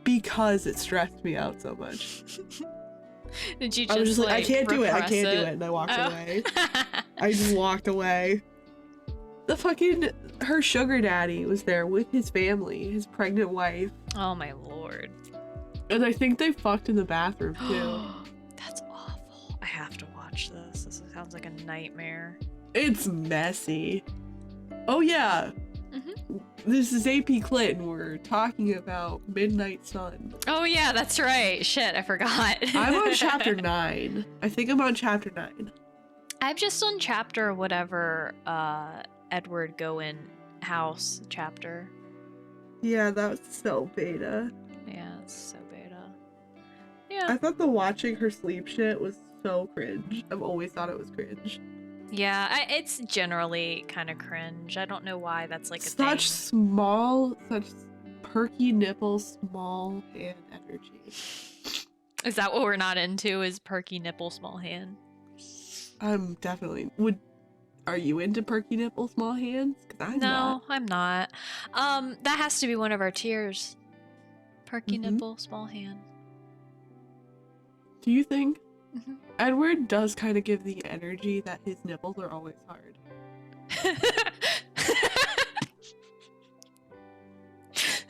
because it stressed me out so much. Did you just, I was just like, I can't do it, and I walked Oh. away. I just walked away. Her sugar daddy was there with his family, his pregnant wife. Oh my lord. And I think they fucked in the bathroom too. That's awful. I have to watch this. This sounds like a nightmare. It's messy. Oh yeah. This is APClit and we're talking about Midnight Sun. Oh yeah, that's right. Shit, I forgot. I'm on chapter 9. I think I'm on chapter 9. I'm just on chapter whatever Edward Goen house chapter. Yeah, that was so beta. Yeah, it's so beta. Yeah. I thought the watching her sleep shit was so cringe. I've always thought it was cringe. Yeah, it's generally kind of cringe. I don't know why that's like a such perky nipples, small hand energy. Is that what we're not into? Is perky nipple, small hand? I'm definitely Are you into perky nipple, small hands? 'Cause I'm not. I'm not. That has to be one of our tiers. Perky nipple, small hand. Do you think Edward does kind of give the energy that his nipples are always hard?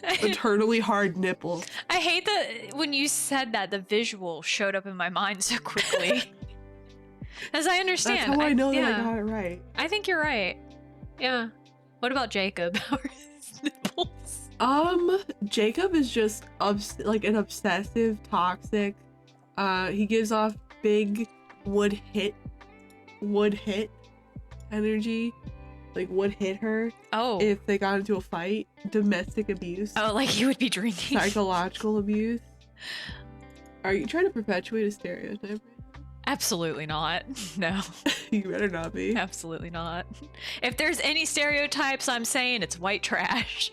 Eternally hard nipples. I hate that when you said that, the visual showed up in my mind so quickly. As I understand. That's how I know that I got it right. I think you're right. Yeah. What about Jacob? How are his nipples? Jacob is just like an obsessive, toxic. He gives off big would hit energy. Like would hit her. Oh. If they got into a fight. Domestic abuse. Oh, like he would be drinking. Psychological abuse. Are you trying to perpetuate a stereotype? Absolutely not. No. You better not be. Absolutely not. If there's any stereotypes, I'm saying it's white trash.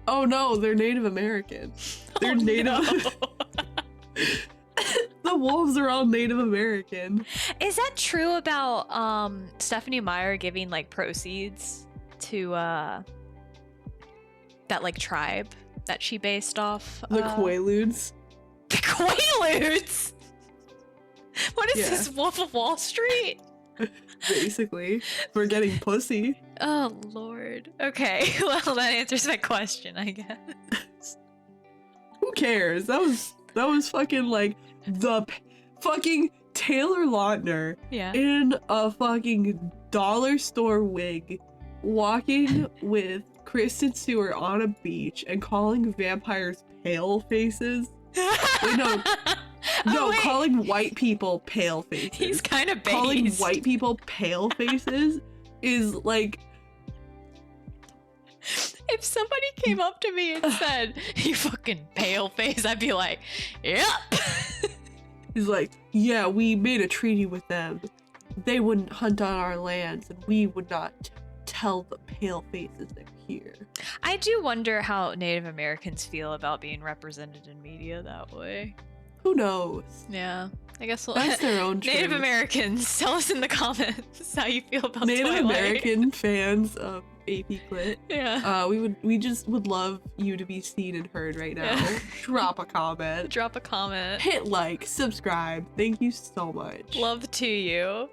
Oh no, they're Native American. They're Native. No. The wolves are all Native American. Is that true about Stephanie Meyer giving like proceeds to that like tribe that she based off? The Quaaludes. The Quaaludes? What is Yeah. this, Wolf of Wall Street? Basically. For getting pussy. Oh lord. Okay, well that answers my question, I guess. Who cares? That was fucking like the fucking Taylor Lautner in a fucking dollar store wig walking with Kristen Stewart on a beach and calling vampires pale faces. Wait, calling white people pale faces. He's kind of based. Calling white people pale faces is like, If somebody came up to me and said, "You fucking pale face," I'd be like, "Yep." he's like, yeah, we made a treaty with them. They wouldn't hunt on our lands, and we would not tell the pale faces they're here. I do wonder how Native Americans feel about being represented in media that way. Who knows? Yeah, I guess we'll. That's their own Native truth. Americans, tell us in the comments how you feel about Native Twilight. American fans of APClit. Yeah. We just would love you to be seen and heard right now. Yeah. Drop a comment. Drop a comment. Hit like, subscribe. Thank you so much. Love to you.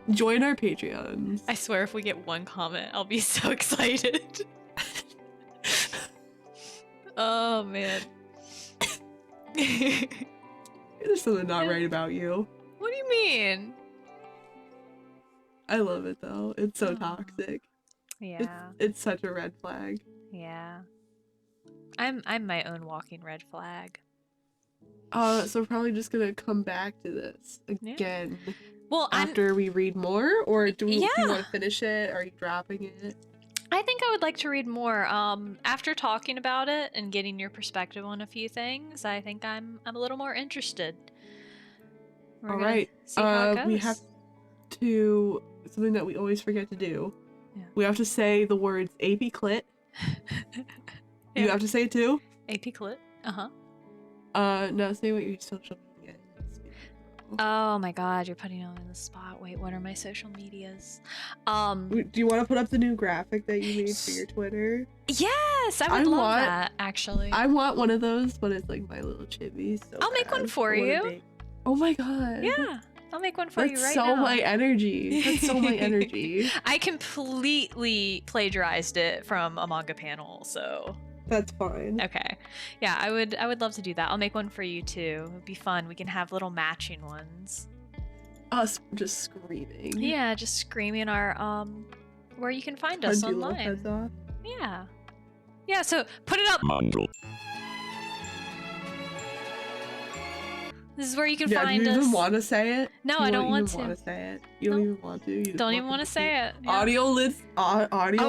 Join our Patreons. I swear if we get one comment, I'll be so excited. Oh, man. There's something not right about you. What do you mean? I love it though. It's so toxic. Yeah. It's such a red flag. Yeah. I'm my own walking red flag. So we're probably just gonna come back to this again Well, after we read more, or do you Yeah. want to finish it? Are you dropping it? I think I would like to read more. After talking about it and getting your perspective on a few things, I think I'm a little more interested. We're All gonna right. See how it goes. We have to something that we always forget to do. Yeah. We have to say the words APClit. You Yeah. have to say it too. APClit. Uh-huh. No, say what your social media is. Oh my god, you're putting on the spot. Wait, what are my social medias? Do you want to put up the new graphic that you made for your Twitter? Yes, I would love that, actually. I want one of those, but it's like my little chibi. So I'll make one for you. Oh my god. Yeah, I'll make one for you right That's now. so my energy. That's so my energy. I completely plagiarized it from a manga panel, so That's fine. okay. Yeah, I would love to do that. I'll make one for you too. It would be fun. We can have little matching ones. Us just screaming. Yeah, just screaming our where you can find us Punch your little online. heads off. Yeah. Yeah, so put it up. This is where you can Yeah, do find you us. even want to say it? No, You I don't want even to. say it. You don't No. even want to. You just Don't even want to to say it. Yeah. Audio Oh,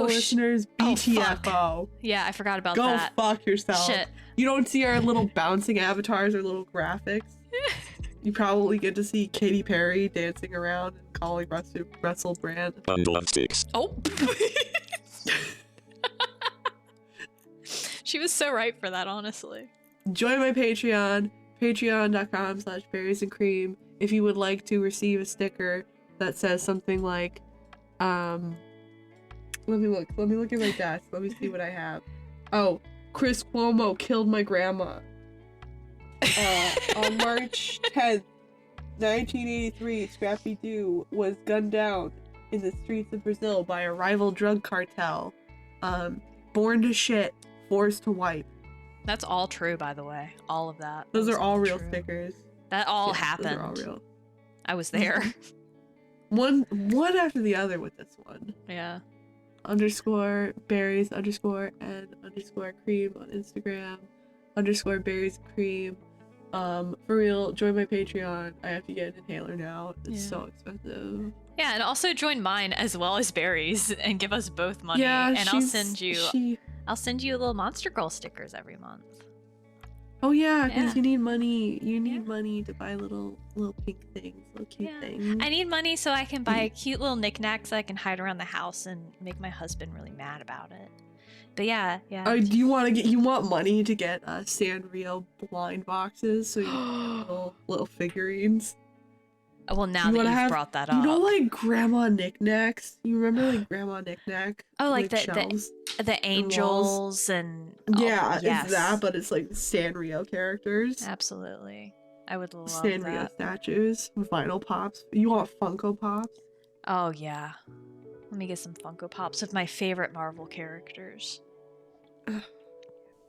listeners, oh, fuck. BTFO. Yeah, I forgot about Go that. fuck yourself. Shit. You don't see our little bouncing avatars or little graphics. You probably get to see Katy Perry dancing around and calling Russell Brand. Bundle of sticks. Oh. She was so right for that, honestly. Join my Patreon, patreon.com/berriesandcream, if you would like to receive a sticker that says something like, let me look at my desk, let me see what I have. Oh, Chris Cuomo killed my grandma. On March 10th, 1983, Scrappy Doo was gunned down in the streets of Brazil by a rival drug cartel. Born to shit, forced to wipe. That's all true, by the way. All of that. Those was are all real true. stickers. That all Yes, happened. Those are all real. I was there. One after the other with this one. Yeah. _ berries _ and _ cream on Instagram _ berries and cream. For real, join my Patreon. I have to get an inhaler now. It's Yeah. so expensive. Yeah, and also join mine as well as Barry's and give us both money. Yeah, and I'll send you She... I'll send you little Monster Girl stickers every month. Oh yeah, because Yeah. you need money. You need Yeah. money to buy little pink things, little cute Yeah. things. I need money so I can buy cute little knickknacks that I can hide around the house and make my husband really mad about it. But yeah. Oh, do you want money to get Sanrio blind boxes so you can get little figurines? Well, now You that wanna you've have- brought that up. You know, like grandma knickknacks. You remember like grandma knickknack? Oh, like the shelves? angels and Yeah, yes. it's that, but it's like Sanrio characters. Absolutely. I would love Sanrio that. statues, vinyl pops. You want Funko Pops? Oh yeah. Let me get some Funko Pops of my favorite Marvel characters.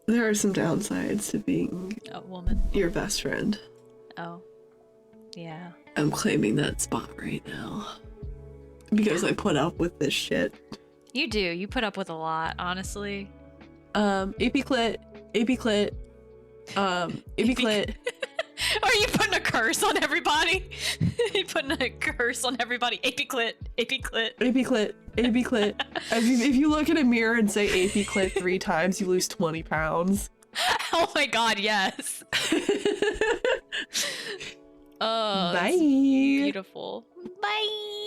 There are some downsides to being A woman. your best friend. Oh. Yeah. I'm claiming that spot right now. Because I put up with this shit. You do. You put up with a lot, honestly. APClit. APClit. Are you putting a curse on everybody? You putting a curse on everybody? APClit, APClit. APClit, APClit. If you look in a mirror and say APClit 3 times, you lose 20 pounds. Oh my god, yes. Oh, Bye. beautiful. Bye.